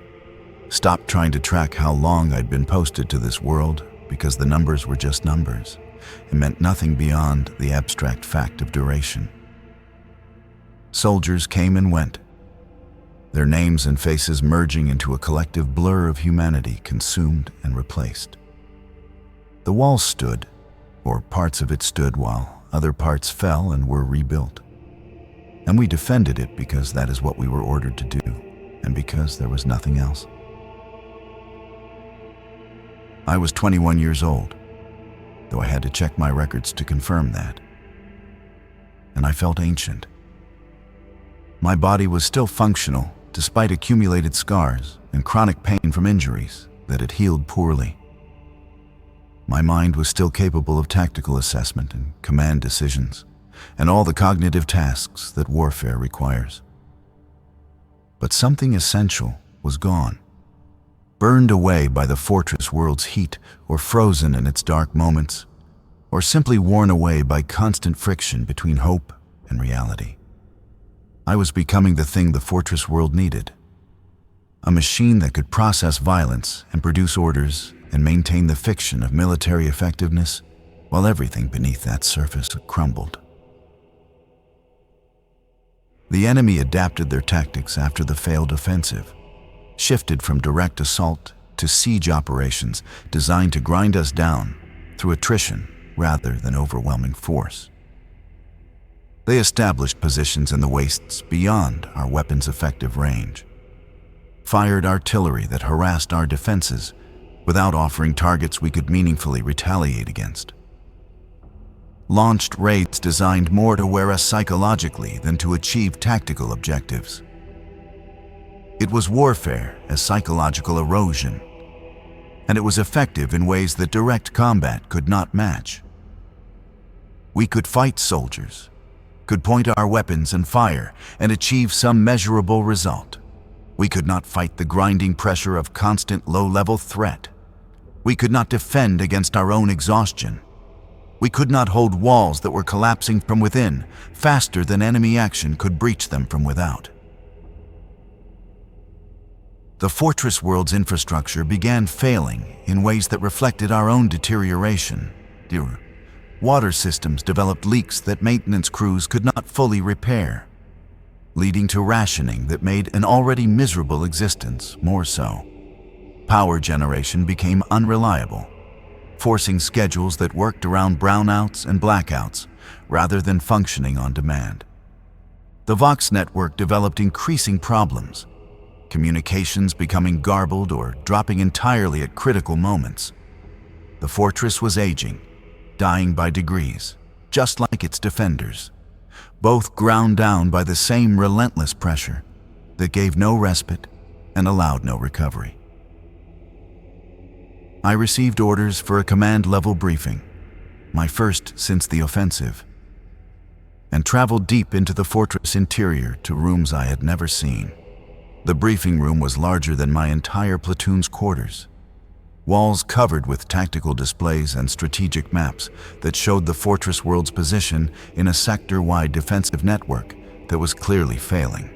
stopped trying to track how long I'd been posted to this world, because the numbers were just numbers and meant nothing beyond the abstract fact of duration. Soldiers came and went, their names and faces merging into a collective blur of humanity, consumed and replaced. The wall stood, or parts of it stood, while other parts fell and were rebuilt. And we defended it because that is what we were ordered to do, and because there was nothing else. I was 21 years old, though I had to check my records to confirm that. And I felt ancient. My body was still functional, despite accumulated scars and chronic pain from injuries that had healed poorly. My mind was still capable of tactical assessment and command decisions, and all the cognitive tasks that warfare requires. But something essential was gone, burned away by the fortress world's heat, or frozen in its dark moments, or simply worn away by constant friction between hope and reality. I was becoming the thing the fortress world needed, a machine that could process violence and produce orders and maintain the fiction of military effectiveness, while everything beneath that surface crumbled. The enemy adapted their tactics after the failed offensive, shifted from direct assault to siege operations designed to grind us down through attrition rather than overwhelming force. They established positions in the wastes beyond our weapons' effective range, fired artillery that harassed our defenses without offering targets we could meaningfully retaliate against, launched raids designed more to wear us psychologically than to achieve tactical objectives. It was warfare as psychological erosion, and it was effective in ways that direct combat could not match. We could fight soldiers, could point our weapons and fire and achieve some measurable result. We could not fight the grinding pressure of constant low-level threat. We could not defend against our own exhaustion. We could not hold walls that were collapsing from within faster than enemy action could breach them from without. The fortress world's infrastructure began failing in ways that reflected our own deterioration. Water systems developed leaks that maintenance crews could not fully repair, leading to rationing that made an already miserable existence more so. Power generation became unreliable, forcing schedules that worked around brownouts and blackouts rather than functioning on demand. The Vox network developed increasing problems, communications becoming garbled or dropping entirely at critical moments. The fortress was aging, dying by degrees, just like its defenders, both ground down by the same relentless pressure that gave no respite and allowed no recovery. I received orders for a command-level briefing, my first since the offensive, and traveled deep into the fortress interior to rooms I had never seen. The briefing room was larger than my entire platoon's quarters, walls covered with tactical displays and strategic maps that showed the fortress world's position in a sector-wide defensive network that was clearly failing.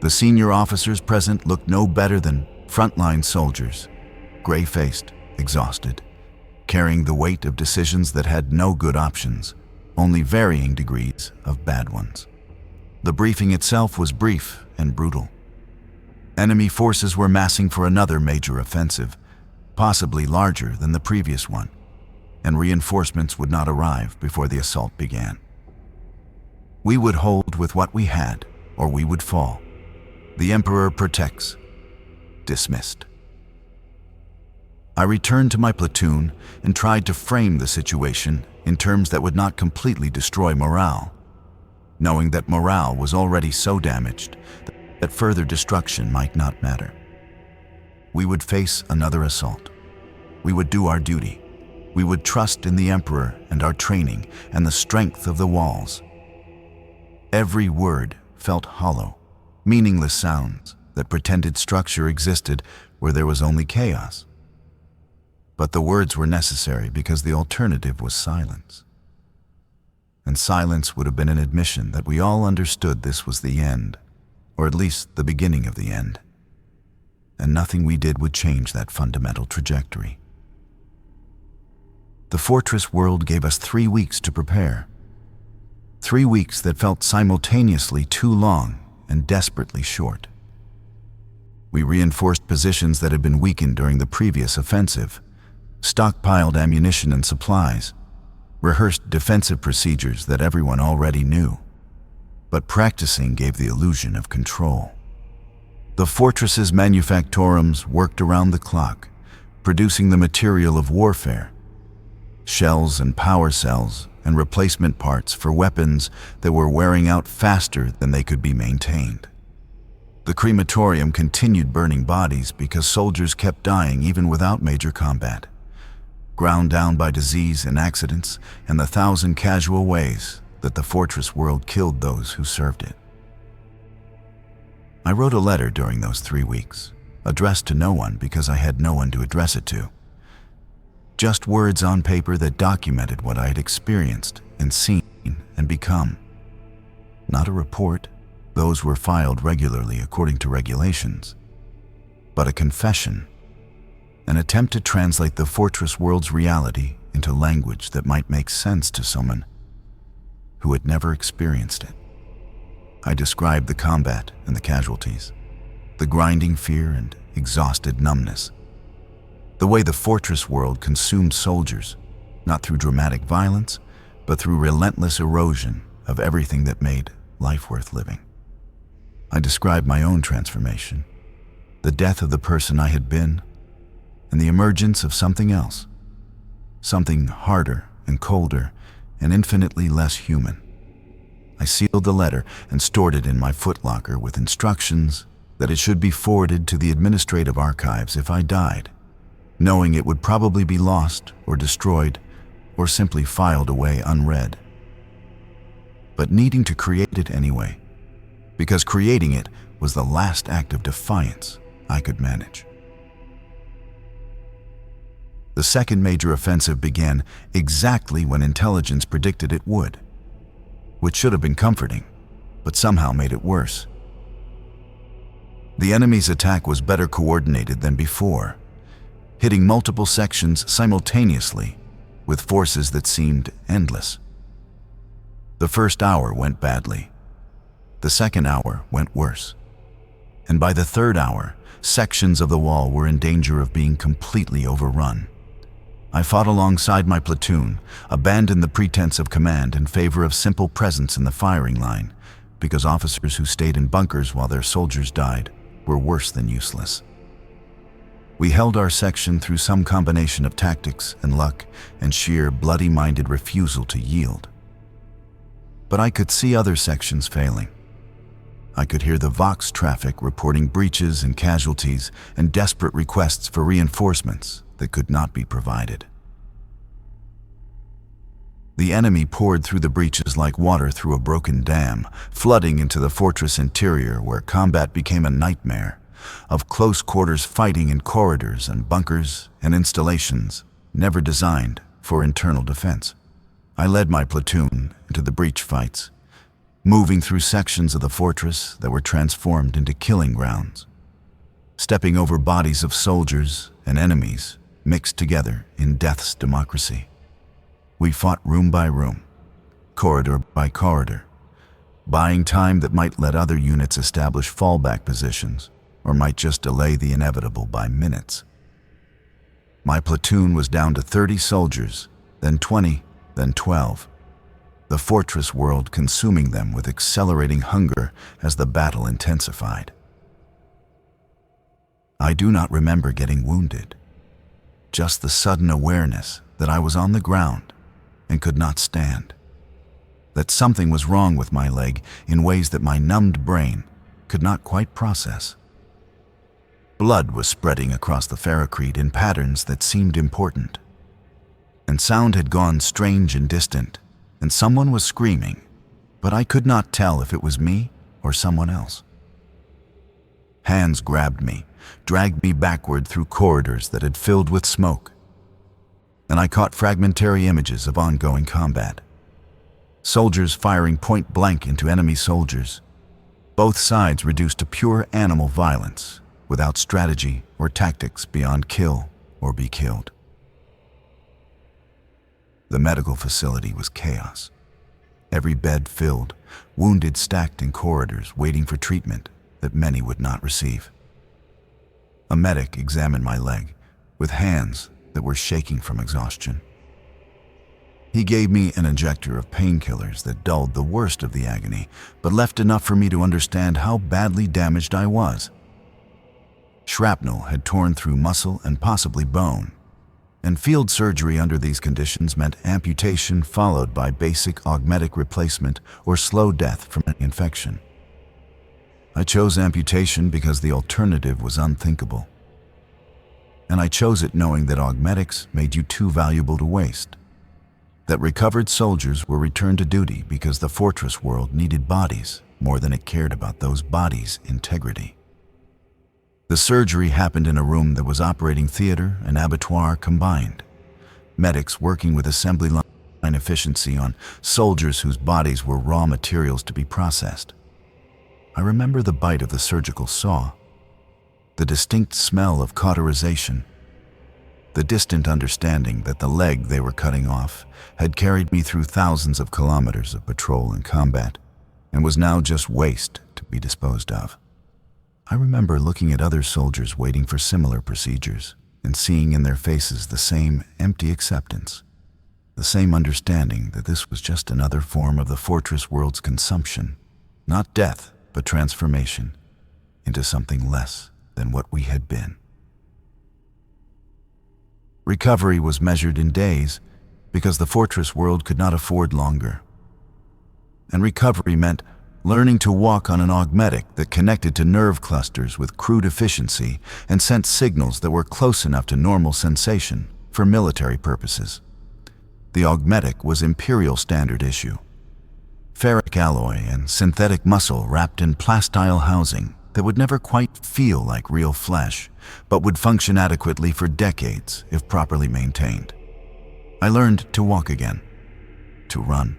The senior officers present looked no better than frontline soldiers, gray-faced, exhausted, carrying the weight of decisions that had no good options, only varying degrees of bad ones. The briefing itself was brief and brutal. Enemy forces were massing for another major offensive, possibly larger than the previous one, and reinforcements would not arrive before the assault began. We would hold with what we had, or we would fall. The Emperor protects. Dismissed. I returned to my platoon and tried to frame the situation in terms that would not completely destroy morale, knowing that morale was already so damaged that further destruction might not matter. We would face another assault. We would do our duty. We would trust in the Emperor and our training and the strength of the walls. Every word felt hollow, meaningless sounds that pretended structure existed where there was only chaos. But the words were necessary because the alternative was silence. And silence would have been an admission that we all understood this was the end, or at least the beginning of the end. And nothing we did would change that fundamental trajectory. The fortress world gave us 3 weeks to prepare. 3 weeks that felt simultaneously too long and desperately short. We reinforced positions that had been weakened during the previous offensive, stockpiled ammunition and supplies, rehearsed defensive procedures that everyone already knew. But practicing gave the illusion of control. The fortress's manufactorums worked around the clock, producing the material of warfare, shells and power cells and replacement parts for weapons that were wearing out faster than they could be maintained. The crematorium continued burning bodies because soldiers kept dying even without major combat, ground down by disease and accidents and the 1,000 casual ways that the fortress world killed those who served it. I wrote a letter during those 3 weeks, addressed to no one because I had no one to address it to. Just words on paper that documented what I had experienced and seen and become. Not a report, those were filed regularly according to regulations, but a confession, an attempt to translate the fortress world's reality into language that might make sense to someone who had never experienced it. I described the combat and the casualties, the grinding fear and exhausted numbness, the way the fortress world consumed soldiers, not through dramatic violence, but through relentless erosion of everything that made life worth living. I described my own transformation, the death of the person I had been, and the emergence of something else, something harder and colder and infinitely less human. I sealed the letter and stored it in my footlocker with instructions that it should be forwarded to the administrative archives if I died, knowing it would probably be lost or destroyed or simply filed away unread. But needing to create it anyway, because creating it was the last act of defiance I could manage. The second major offensive began exactly when intelligence predicted it would, which should have been comforting, but somehow made it worse. The enemy's attack was better coordinated than before, hitting multiple sections simultaneously with forces that seemed endless. The first hour went badly. The second hour went worse. And by the third hour, sections of the wall were in danger of being completely overrun. I fought alongside my platoon, abandoned the pretense of command in favor of simple presence in the firing line, because officers who stayed in bunkers while their soldiers died were worse than useless. We held our section through some combination of tactics and luck and sheer bloody-minded refusal to yield. But I could see other sections failing. I could hear the Vox traffic reporting breaches and casualties and desperate requests for reinforcements that could not be provided. The enemy poured through the breaches like water through a broken dam, flooding into the fortress interior where combat became a nightmare of close quarters fighting in corridors and bunkers and installations never designed for internal defense. I led my platoon into the breach fights, moving through sections of the fortress that were transformed into killing grounds, stepping over bodies of soldiers and enemies mixed together in death's democracy. We fought room by room, corridor by corridor, buying time that might let other units establish fallback positions or might just delay the inevitable by minutes. My platoon was down to 30 soldiers, then 20, then 12. The fortress world consuming them with accelerating hunger as the battle intensified. I do not remember getting wounded, just the sudden awareness that I was on the ground and could not stand, that something was wrong with my leg in ways that my numbed brain could not quite process. Blood was spreading across the ferrocrete in patterns that seemed important, and sound had gone strange and distant, and someone was screaming, but I could not tell if it was me or someone else. Hands grabbed me, dragged me backward through corridors that had filled with smoke, and I caught fragmentary images of ongoing combat. Soldiers firing point blank into enemy soldiers, Both sides reduced to pure animal violence, without strategy or tactics beyond kill or be killed. The medical facility was chaos. Every bed filled, wounded stacked in corridors waiting for treatment that many would not receive. A medic examined my leg with hands that were shaking from exhaustion. He gave me an injector of painkillers that dulled the worst of the agony, but left enough for me to understand how badly damaged I was. Shrapnel had torn through muscle and possibly bone, and field surgery under these conditions meant amputation followed by basic augmetic replacement or slow death from an infection. I chose amputation because the alternative was unthinkable. And I chose it knowing that augmetics made you too valuable to waste. That recovered soldiers were returned to duty because the fortress world needed bodies more than it cared about those bodies' integrity. The surgery happened in a room that was operating theater and abattoir combined. Medics working with assembly line efficiency on soldiers whose bodies were raw materials to be processed. I remember the bite of the surgical saw, the distinct smell of cauterization, the distant understanding that the leg they were cutting off had carried me through thousands of kilometers of patrol and combat and was now just waste to be disposed of. I remember looking at other soldiers waiting for similar procedures and seeing in their faces the same empty acceptance, the same understanding that this was just another form of the fortress world's consumption, not death, but transformation into something less than what we had been. Recovery was measured in days because the fortress world could not afford longer. And recovery meant learning to walk on an augmetic that connected to nerve clusters with crude efficiency and sent signals that were close enough to normal sensation for military purposes. The augmetic was imperial standard issue. Ferric alloy and synthetic muscle wrapped in plastile housing that would never quite feel like real flesh, but would function adequately for decades if properly maintained. I learned to walk again, to run,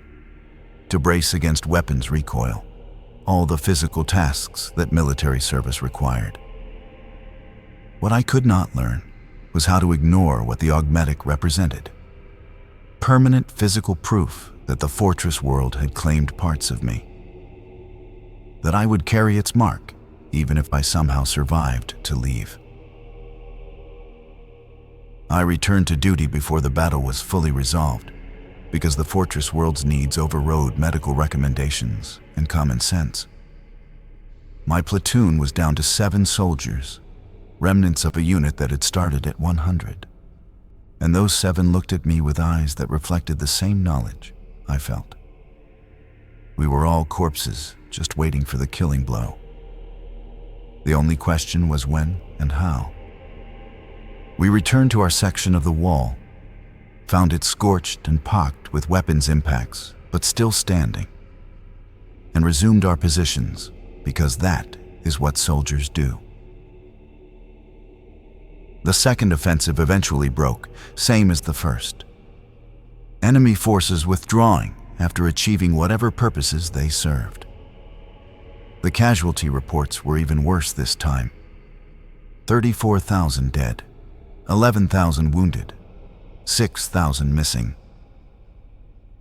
to brace against weapons recoil, all the physical tasks that military service required. What I could not learn was how to ignore what the augmetic represented. Permanent physical proof that the fortress world had claimed parts of me. That I would carry its mark, even if I somehow survived to leave. I returned to duty before the battle was fully resolved, because the fortress world's needs overrode medical recommendations and common sense. My platoon was down to 7 soldiers, remnants of a unit that had started at 100. And those 7 looked at me with eyes that reflected the same knowledge I felt. We were all corpses, just waiting for the killing blow. The only question was when and how. We returned to our section of the wall, found it scorched and pocked with weapons impacts, but still standing, and resumed our positions, because that is what soldiers do. The second offensive eventually broke, same as the first. Enemy forces withdrawing after achieving whatever purposes they served. The casualty reports were even worse this time. 34,000 dead, 11,000 wounded, 6,000 missing.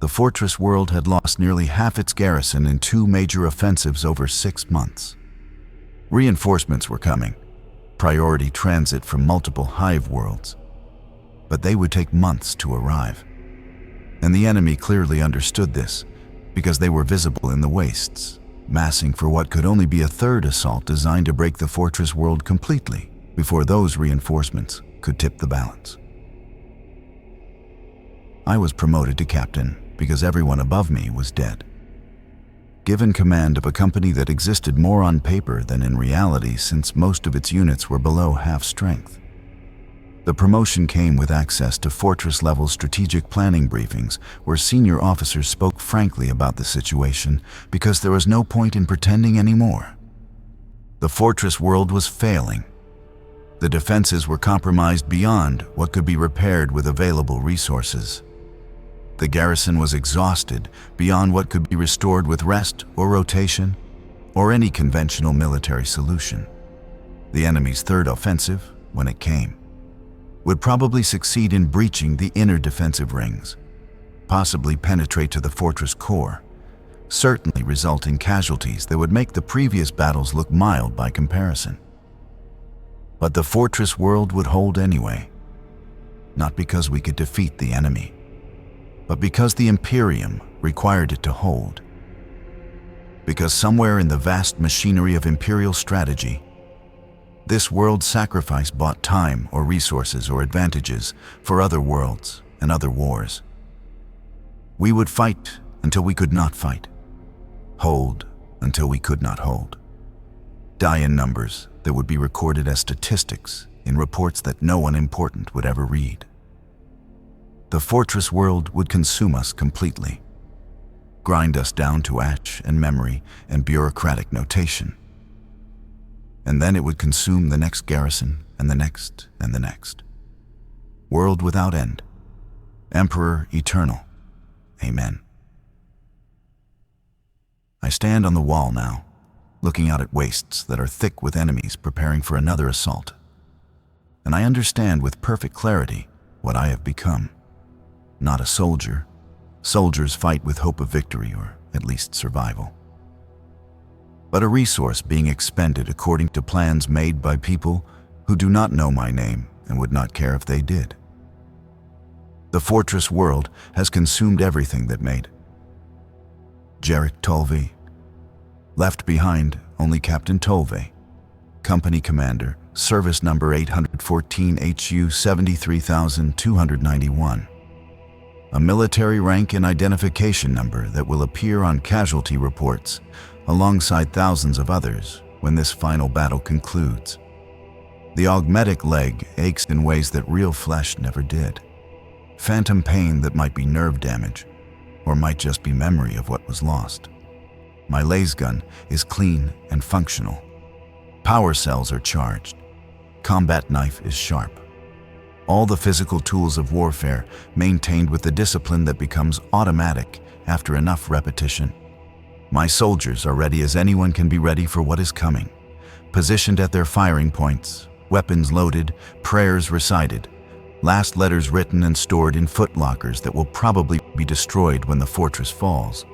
The fortress world had lost nearly half its garrison in 2 major offensives over 6 months. Reinforcements were coming, priority transit from multiple hive worlds, but they would take months to arrive. And the enemy clearly understood this, because they were visible in the wastes, massing for what could only be a third assault designed to break the fortress world completely before those reinforcements could tip the balance. I was promoted to captain because everyone above me was dead. Given command of a company that existed more on paper than in reality since most of its units were below half strength. The promotion came with access to fortress-level strategic planning briefings where senior officers spoke frankly about the situation because there was no point in pretending anymore. The fortress world was failing. The defenses were compromised beyond what could be repaired with available resources. The garrison was exhausted beyond what could be restored with rest or rotation, or any conventional military solution. The enemy's third offensive, when it came, would probably succeed in breaching the inner defensive rings, possibly penetrate to the fortress core, certainly result in casualties that would make the previous battles look mild by comparison. But the fortress world would hold anyway, not because we could defeat the enemy, but because the imperium required it to hold. Because somewhere in the vast machinery of imperial strategy, this world's sacrifice bought time or resources or advantages for other worlds and other wars. We would fight until we could not fight, hold until we could not hold, die in numbers that would be recorded as statistics in reports that no one important would ever read. The fortress world would consume us completely, grind us down to ash and memory and bureaucratic notation. And then it would consume the next garrison and the next and the next. World without end. Emperor eternal. Amen. I stand on the wall now, looking out at wastes that are thick with enemies preparing for another assault. And I understand with perfect clarity what I have become. Not a soldier. Soldiers fight with hope of victory, or at least survival. But a resource being expended according to plans made by people who do not know my name and would not care if they did. The fortress world has consumed everything that made. Jarek Tolve. Left behind only Captain Tolve, Company Commander, Service Number 814 HU 73291. A military rank and identification number that will appear on casualty reports alongside thousands of others when this final battle concludes. The augmetic leg aches in ways that real flesh never did. Phantom pain that might be nerve damage, or might just be memory of what was lost. My laser gun is clean and functional. Power cells are charged. Combat knife is sharp. All the physical tools of warfare maintained with the discipline that becomes automatic after enough repetition. My soldiers are ready as anyone can be ready for what is coming, positioned at their firing points, weapons loaded, prayers recited, last letters written and stored in footlockers that will probably be destroyed when the fortress falls.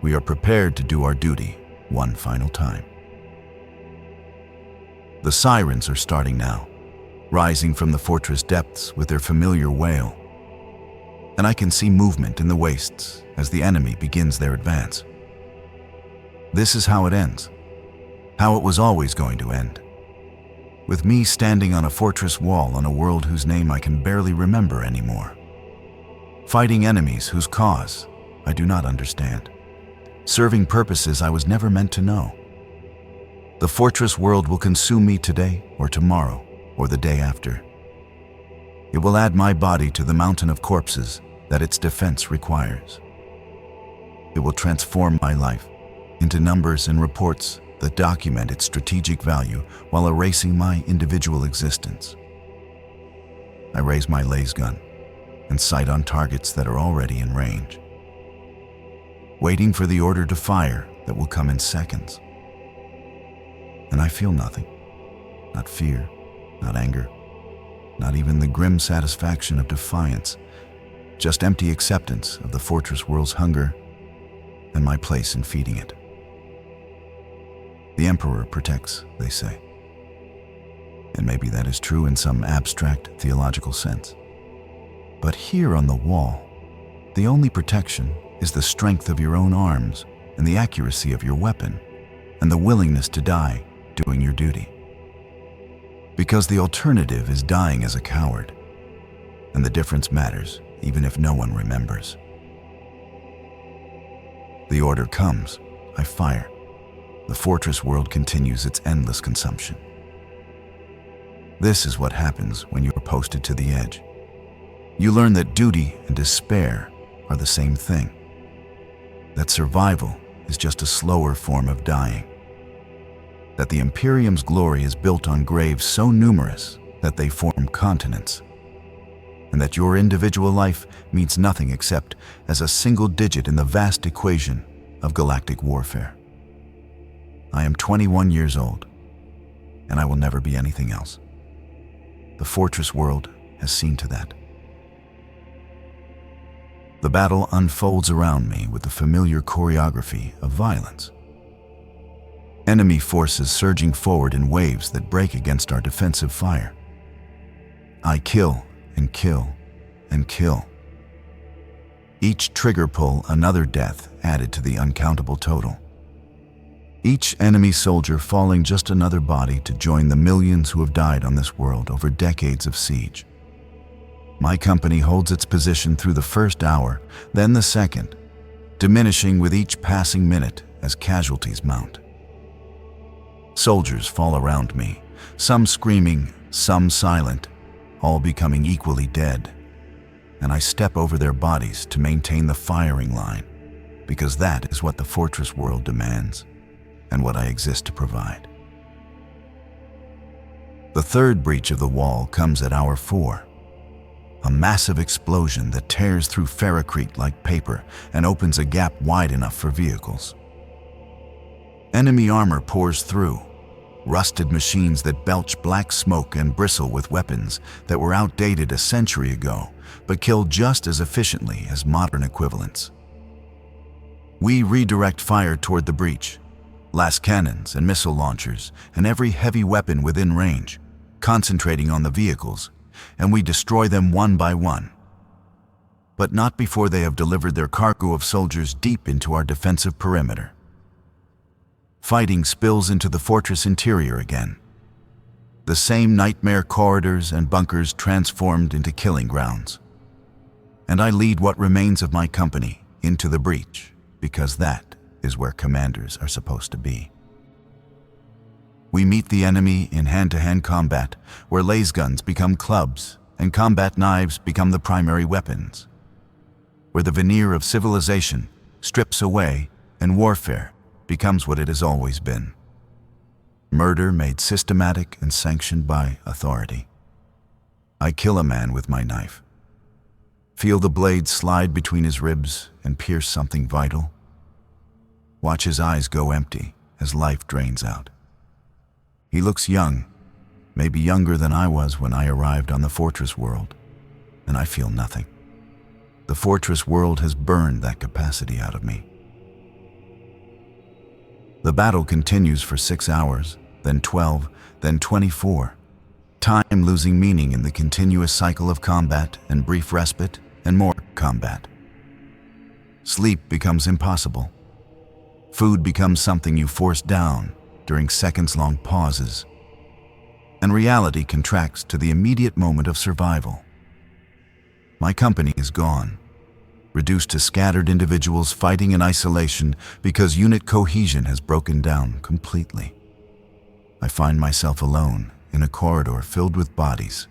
We are prepared to do our duty one final time. The sirens are starting now, rising from the fortress depths with their familiar wail. And I can see movement in the wastes as the enemy begins their advance. This is how it ends, how it was always going to end. With me standing on a fortress wall on a world whose name I can barely remember anymore. Fighting enemies whose cause I do not understand. Serving purposes I was never meant to know. The fortress world will consume me today or tomorrow or the day after. It will add my body to the mountain of corpses that its defense requires. It will transform my life into numbers and reports that document its strategic value while erasing my individual existence. I raise my laser gun and sight on targets that are already in range, waiting for the order to fire that will come in seconds. And I feel nothing, not fear, not anger, not even the grim satisfaction of defiance, just empty acceptance of the fortress world's hunger and my place in feeding it. The Emperor protects, they say. And maybe that is true in some abstract theological sense. But here on the wall, the only protection is the strength of your own arms and the accuracy of your weapon and the willingness to die doing your duty. Because the alternative is dying as a coward, and the difference matters even if no one remembers. The order comes, I fire. The fortress world continues its endless consumption. This is what happens when you are posted to the edge. You learn that duty and despair are the same thing. That survival is just a slower form of dying. That the Imperium's glory is built on graves so numerous that they form continents. And that your individual life means nothing except as a single digit in the vast equation of galactic warfare. I am 21 years old, and I will never be anything else. The fortress world has seen to that. The battle unfolds around me with the familiar choreography of violence. Enemy forces surging forward in waves that break against our defensive fire. I kill and kill and kill. Each trigger pull another death added to the uncountable total. Each enemy soldier falling just another body to join the millions who have died on this world over decades of siege. My company holds its position through the first hour, then the second, diminishing with each passing minute as casualties mount. Soldiers fall around me, some screaming, some silent, all becoming equally dead. And I step over their bodies to maintain the firing line, because that is what the fortress world demands, and what I exist to provide. The third breach of the wall comes at hour 4. A massive explosion that tears through ferrocrete like paper and opens a gap wide enough for vehicles. Enemy armor pours through, rusted machines that belch black smoke and bristle with weapons that were outdated a century ago, but kill just as efficiently as modern equivalents. We redirect fire toward the breach, las cannons and missile launchers, and every heavy weapon within range, concentrating on the vehicles, and we destroy them one by one. But not before they have delivered their cargo of soldiers deep into our defensive perimeter. Fighting spills into the fortress interior again. The same nightmare corridors and bunkers transformed into killing grounds. And I lead what remains of my company into the breach, because that is where commanders are supposed to be. We meet the enemy in hand-to-hand combat, where laser guns become clubs and combat knives become the primary weapons, where the veneer of civilization strips away and warfare becomes what it has always been. Murder made systematic and sanctioned by authority. I kill a man with my knife, feel the blade slide between his ribs and pierce something vital, watch his eyes go empty as life drains out. He looks young, maybe younger than I was when I arrived on the fortress world, and I feel nothing. The fortress world has burned that capacity out of me. The battle continues for 6 hours, then 12, then 24, time losing meaning in the continuous cycle of combat and brief respite and more combat. Sleep becomes impossible. Food becomes something you force down during seconds-long pauses, and reality contracts to the immediate moment of survival. My company is gone, reduced to scattered individuals fighting in isolation because unit cohesion has broken down completely. I find myself alone in a corridor filled with bodies,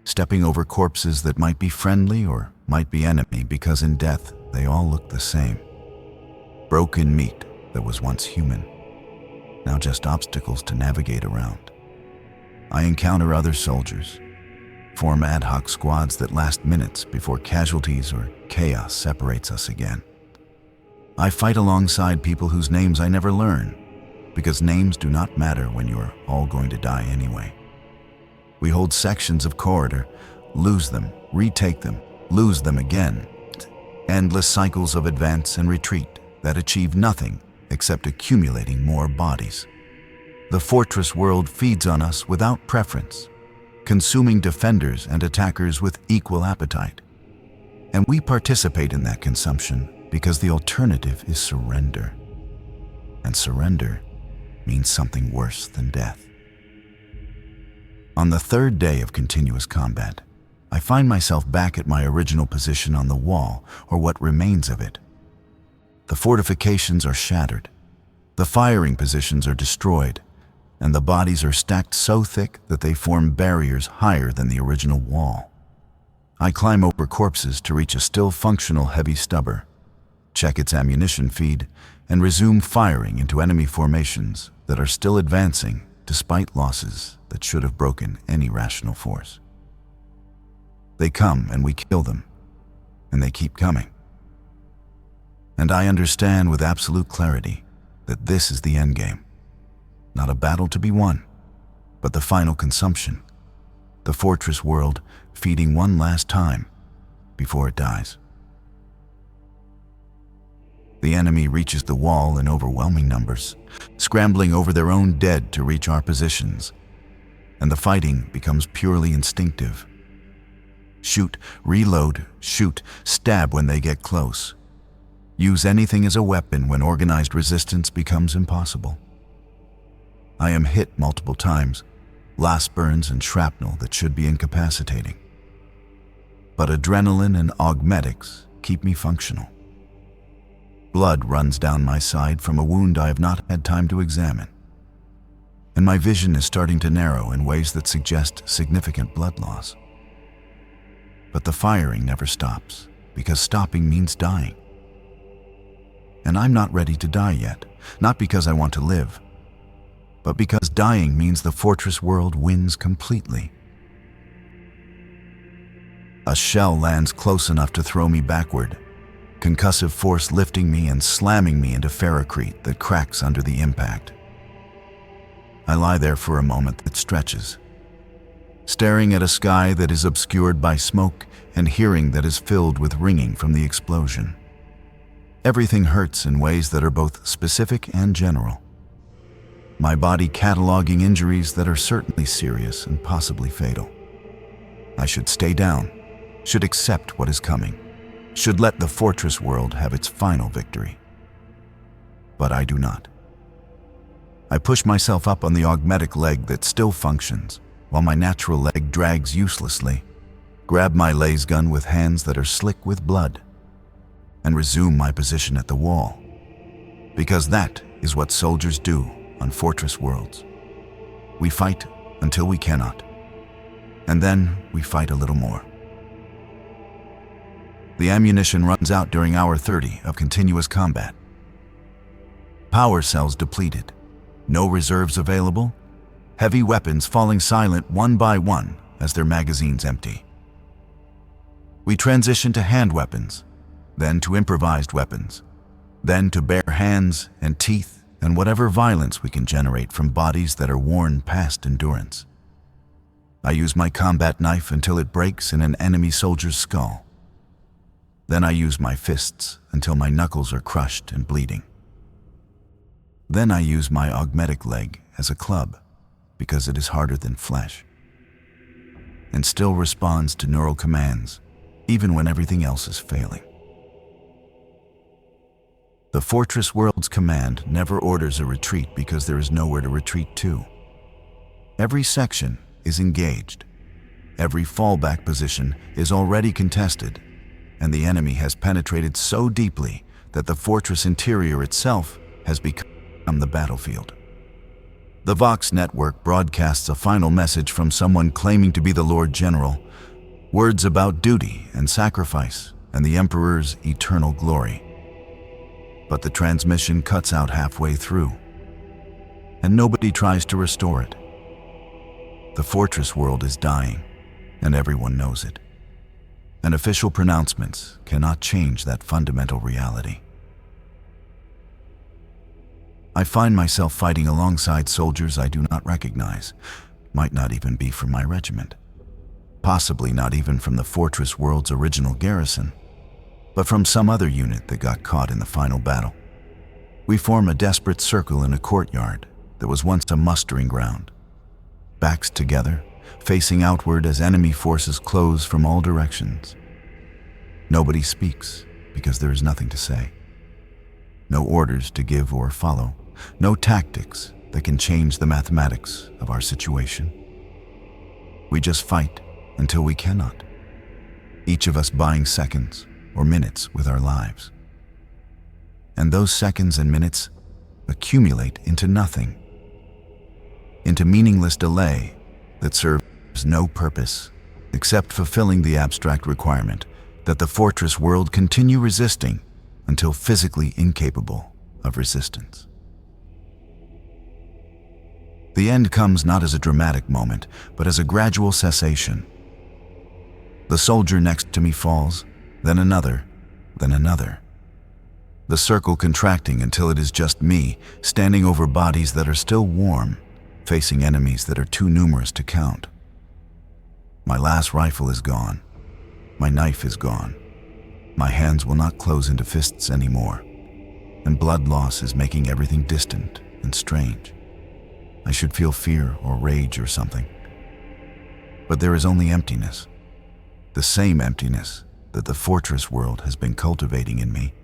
stepping over corpses that might be friendly or might be enemy because in death they all look the same. Broken meat that was once human, now just obstacles to navigate around. I encounter other soldiers, form ad hoc squads that last minutes before casualties or chaos separates us again. I fight alongside people whose names I never learn, because names do not matter when you're all going to die anyway. We hold sections of corridor, lose them, retake them, lose them again. Endless cycles of advance and retreat that achieve nothing except accumulating more bodies. The fortress world feeds on us without preference, consuming defenders and attackers with equal appetite. And we participate in that consumption because the alternative is surrender. And surrender means something worse than death. On the third day of continuous combat, I find myself back at my original position on the wall, or what remains of it. The fortifications are shattered, the firing positions are destroyed, and the bodies are stacked so thick that they form barriers higher than the original wall. I climb over corpses to reach a still functional heavy stubber, check its ammunition feed, and resume firing into enemy formations that are still advancing despite losses that should have broken any rational force. They come and we kill them, and they keep coming. And I understand with absolute clarity that this is the endgame. not a battle to be won, but the final consumption. The fortress world feeding one last time before it dies. The enemy reaches the wall in overwhelming numbers, scrambling over their own dead to reach our positions, and the fighting becomes purely instinctive. Shoot, reload, shoot, stab when they get close. Use anything as a weapon when organized resistance becomes impossible. I am hit multiple times, blast burns and shrapnel that should be incapacitating. But adrenaline and augmetics keep me functional. Blood runs down my side from a wound I have not had time to examine, and my vision is starting to narrow in ways that suggest significant blood loss. But the firing never stops, because stopping means dying. And I'm not ready to die yet, not because I want to live, but because dying means the fortress world wins completely. A shell lands close enough to throw me backward, concussive force lifting me and slamming me into ferrocrete that cracks under the impact. I lie there for a moment that stretches, staring at a sky that is obscured by smoke and hearing that is filled with ringing from the explosion. Everything hurts in ways that are both specific and general. My body cataloging injuries that are certainly serious and possibly fatal. I should stay down, should accept what is coming, should let the fortress world have its final victory. But I do not. I push myself up on the augmetic leg that still functions, while my natural leg drags uselessly, grab my laser gun with hands that are slick with blood, and resume my position at the wall. Because that is what soldiers do on fortress worlds. We fight until we cannot, and then we fight a little more. The ammunition runs out during hour 30 of continuous combat. Power cells depleted, no reserves available, heavy weapons falling silent one by one as their magazines empty. We transition to hand weapons, then to improvised weapons, then to bare hands and teeth and whatever violence we can generate from bodies that are worn past endurance. I use my combat knife until it breaks in an enemy soldier's skull. Then I use my fists until my knuckles are crushed and bleeding. Then I use my augmetic leg as a club, because it is harder than flesh, and still responds to neural commands, even when everything else is failing. The fortress world's command never orders a retreat because there is nowhere to retreat to. Every section is engaged. Every fallback position is already contested, and the enemy has penetrated so deeply that the fortress interior itself has become the battlefield. The Vox network broadcasts a final message from someone claiming to be the Lord General, words about duty and sacrifice and the Emperor's eternal glory. But the transmission cuts out halfway through, and nobody tries to restore it. The fortress world is dying, and everyone knows it. And official pronouncements cannot change that fundamental reality. I find myself fighting alongside soldiers I do not recognize, might not even be from my regiment, possibly not even from the fortress world's original garrison, but from some other unit that got caught in the final battle. We form a desperate circle in a courtyard that was once a mustering ground, backs together, facing outward as enemy forces close from all directions. Nobody speaks because there is nothing to say. No orders to give or follow, no tactics that can change the mathematics of our situation. We just fight until we cannot, each of us buying seconds or minutes with our lives. And those seconds and minutes accumulate into nothing, into meaningless delay that serves no purpose except fulfilling the abstract requirement that the fortress world continue resisting until physically incapable of resistance. The end comes not as a dramatic moment, but as a gradual cessation. The soldier next to me falls, then another, then another. the circle contracting until it is just me, standing over bodies that are still warm, facing enemies that are too numerous to count. My last rifle is gone. My knife is gone. My hands will not close into fists anymore, and blood loss is making everything distant and strange. I should feel fear or rage or something. But there is only emptiness, the same emptiness that the fortress world has been cultivating in me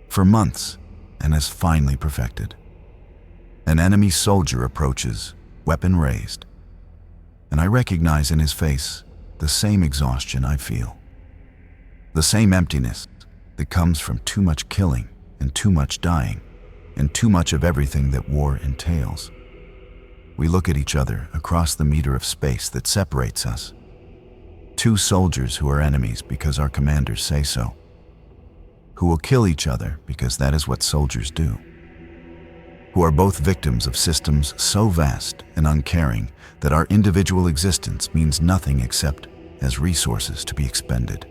for months and has finally perfected. An enemy soldier approaches, weapon raised, and I recognize in his face the same exhaustion I feel. The same emptiness that comes from too much killing and too much dying and too much of everything that war entails. We look at each other across the meter of space that separates us. Two soldiers who are enemies because our commanders say so, who will kill each other because that is what soldiers do, who are both victims of systems so vast and uncaring that our individual existence means nothing except as resources to be expended.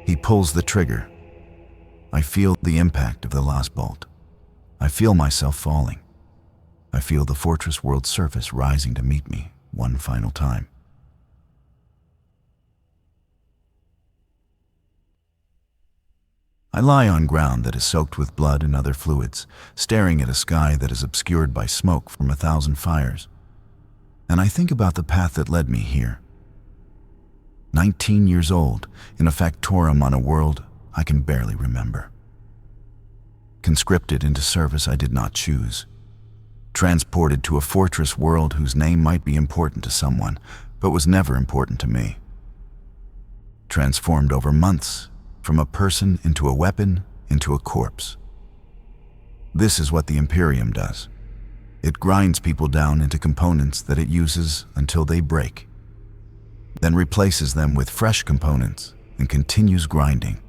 He pulls the trigger. I feel the impact of the last bolt. I feel myself falling. I feel the fortress world's surface rising to meet me one final time. I lie on ground that is soaked with blood and other fluids, staring at a sky that is obscured by smoke from 1,000 fires. And I think about the path that led me here. 19 years old, in a factorum on a world I can barely remember. Conscripted into service I did not choose. Transported to a fortress world whose name might be important to someone, but was never important to me. Transformed over months, from a person into a weapon, into a corpse. This is what the imperium does. It grinds people down into components that it uses until they break, then replaces them with fresh components and continues grinding.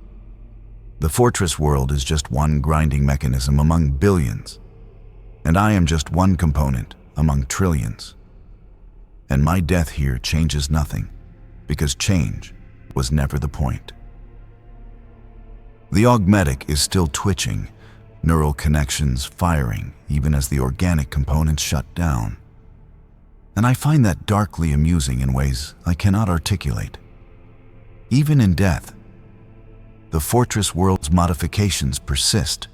The fortress world is just one grinding mechanism among billions, and I am just one component among trillions. And my death here changes nothing, because change was never the point. The augmetic is still twitching, neural connections firing even as the organic components shut down. And I find that darkly amusing in ways I cannot articulate. Even in death, the fortress world's modifications persist.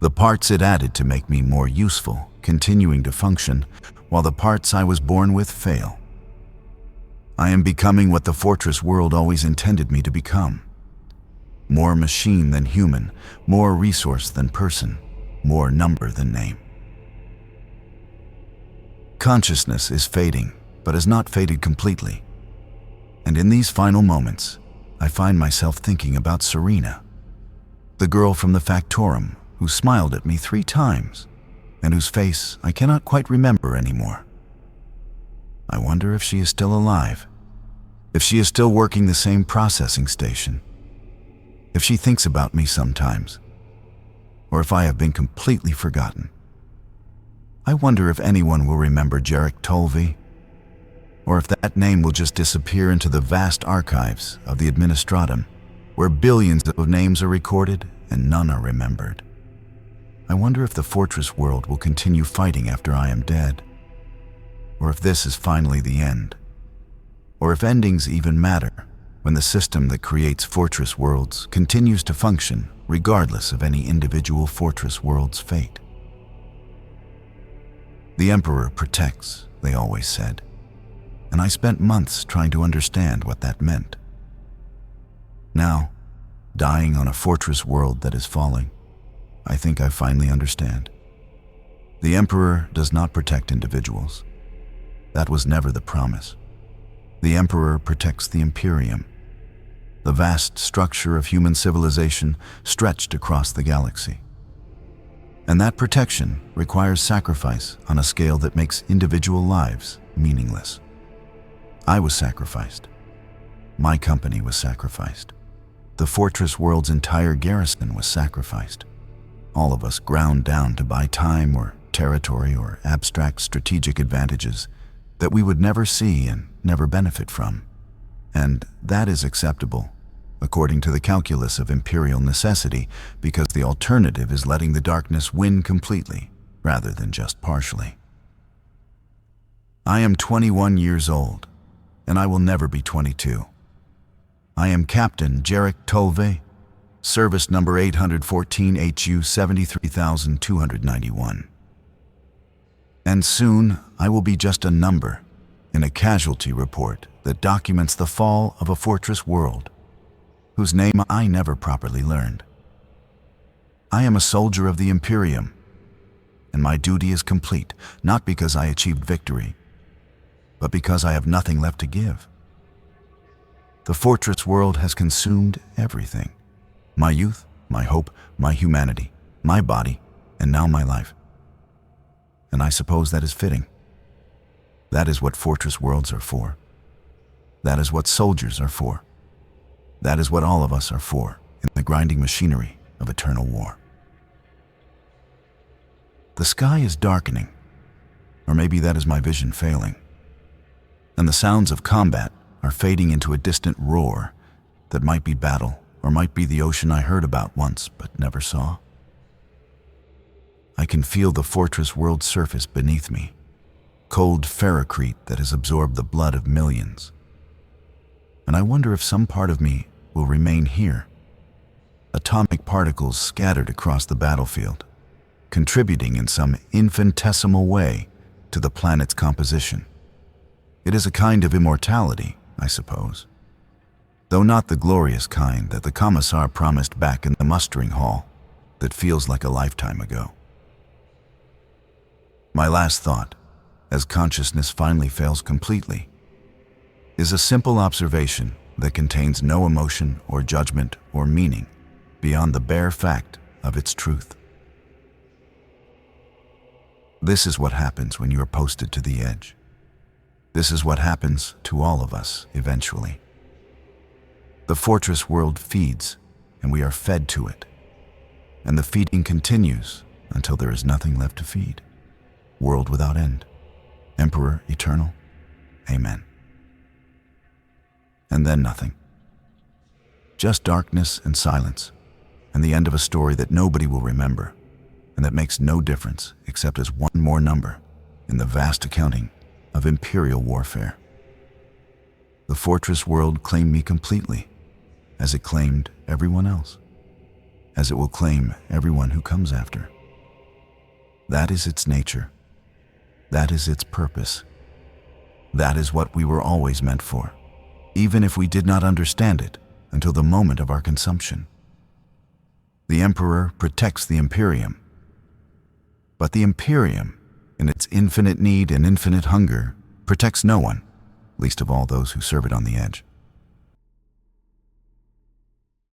The parts it added to make me more useful, continuing to function, while the parts I was born with fail. I am becoming what the fortress world always intended me to become. More machine than human, more resource than person, more number than name. Consciousness is fading, but has not faded completely. And in these final moments, I find myself thinking about Serena, the girl from the factorum who smiled at me 3 times, and whose face I cannot quite remember anymore. I wonder if she is still alive, if she is still working the same processing station, if she thinks about me sometimes, or if I have been completely forgotten. I wonder if anyone will remember Jarek Tolvi, or if that name will just disappear into the vast archives of the administratum, where billions of names are recorded and none are remembered. I wonder if the fortress world will continue fighting after I am dead, or if this is finally the end, or if endings even matter when the system that creates fortress worlds continues to function regardless of any individual fortress world's fate. The Emperor protects, they always said, and I spent months trying to understand what that meant. Now, dying on a fortress world that is falling, I think I finally understand. The Emperor does not protect individuals. That was never the promise. The Emperor protects the imperium, the vast structure of human civilization stretched across the galaxy. And that protection requires sacrifice on a scale that makes individual lives meaningless. I was sacrificed. My company was sacrificed. The fortress world's entire garrison was sacrificed. All of us ground down to buy time or territory or abstract strategic advantages that we would never see and never benefit from. And that is acceptable according to the calculus of imperial necessity, because the alternative is letting the darkness win completely, rather than just partially. I am 21 years old, and I will never be 22. I am Captain Jarek Tolve, service number 814 HU 73291. And soon I will be just a number in a casualty report that documents the fall of a fortress world, whose name I never properly learned. I am a soldier of the Imperium, and my duty is complete, not because I achieved victory, but because I have nothing left to give. The fortress world has consumed everything. My youth, my hope, my humanity, my body, and now my life. And I suppose that is fitting. That is what fortress worlds are for. That is what soldiers are for. That is what all of us are for in the grinding machinery of eternal war. The sky is darkening, or maybe that is my vision failing, and the sounds of combat are fading into a distant roar that might be battle or might be the ocean I heard about once but never saw. I can feel the fortress world surface beneath me, cold ferrocrete that has absorbed the blood of millions. And I wonder if some part of me will remain here, atomic particles scattered across the battlefield, contributing in some infinitesimal way to the planet's composition. It is a kind of immortality, I suppose, though not the glorious kind that the commissar promised back in the mustering hall that feels like a lifetime ago. My last thought, as consciousness finally fails completely, is a simple observation that contains no emotion or judgment or meaning beyond the bare fact of its truth. This is what happens when you are posted to the edge. This is what happens to all of us eventually. The fortress world feeds, and we are fed to it. And the feeding continues until there is nothing left to feed. World without end. Emperor eternal. Amen. And then nothing. Just darkness and silence, and the end of a story that nobody will remember, and that makes no difference except as one more number in the vast accounting of imperial warfare. The fortress world claimed me completely, as it claimed everyone else, as it will claim everyone who comes after. That is its nature. That is its purpose. That is what we were always meant for, even if we did not understand it until the moment of our consumption. The Emperor protects the Imperium, but the Imperium, in its infinite need and infinite hunger, protects no one, least of all those who serve it on the edge.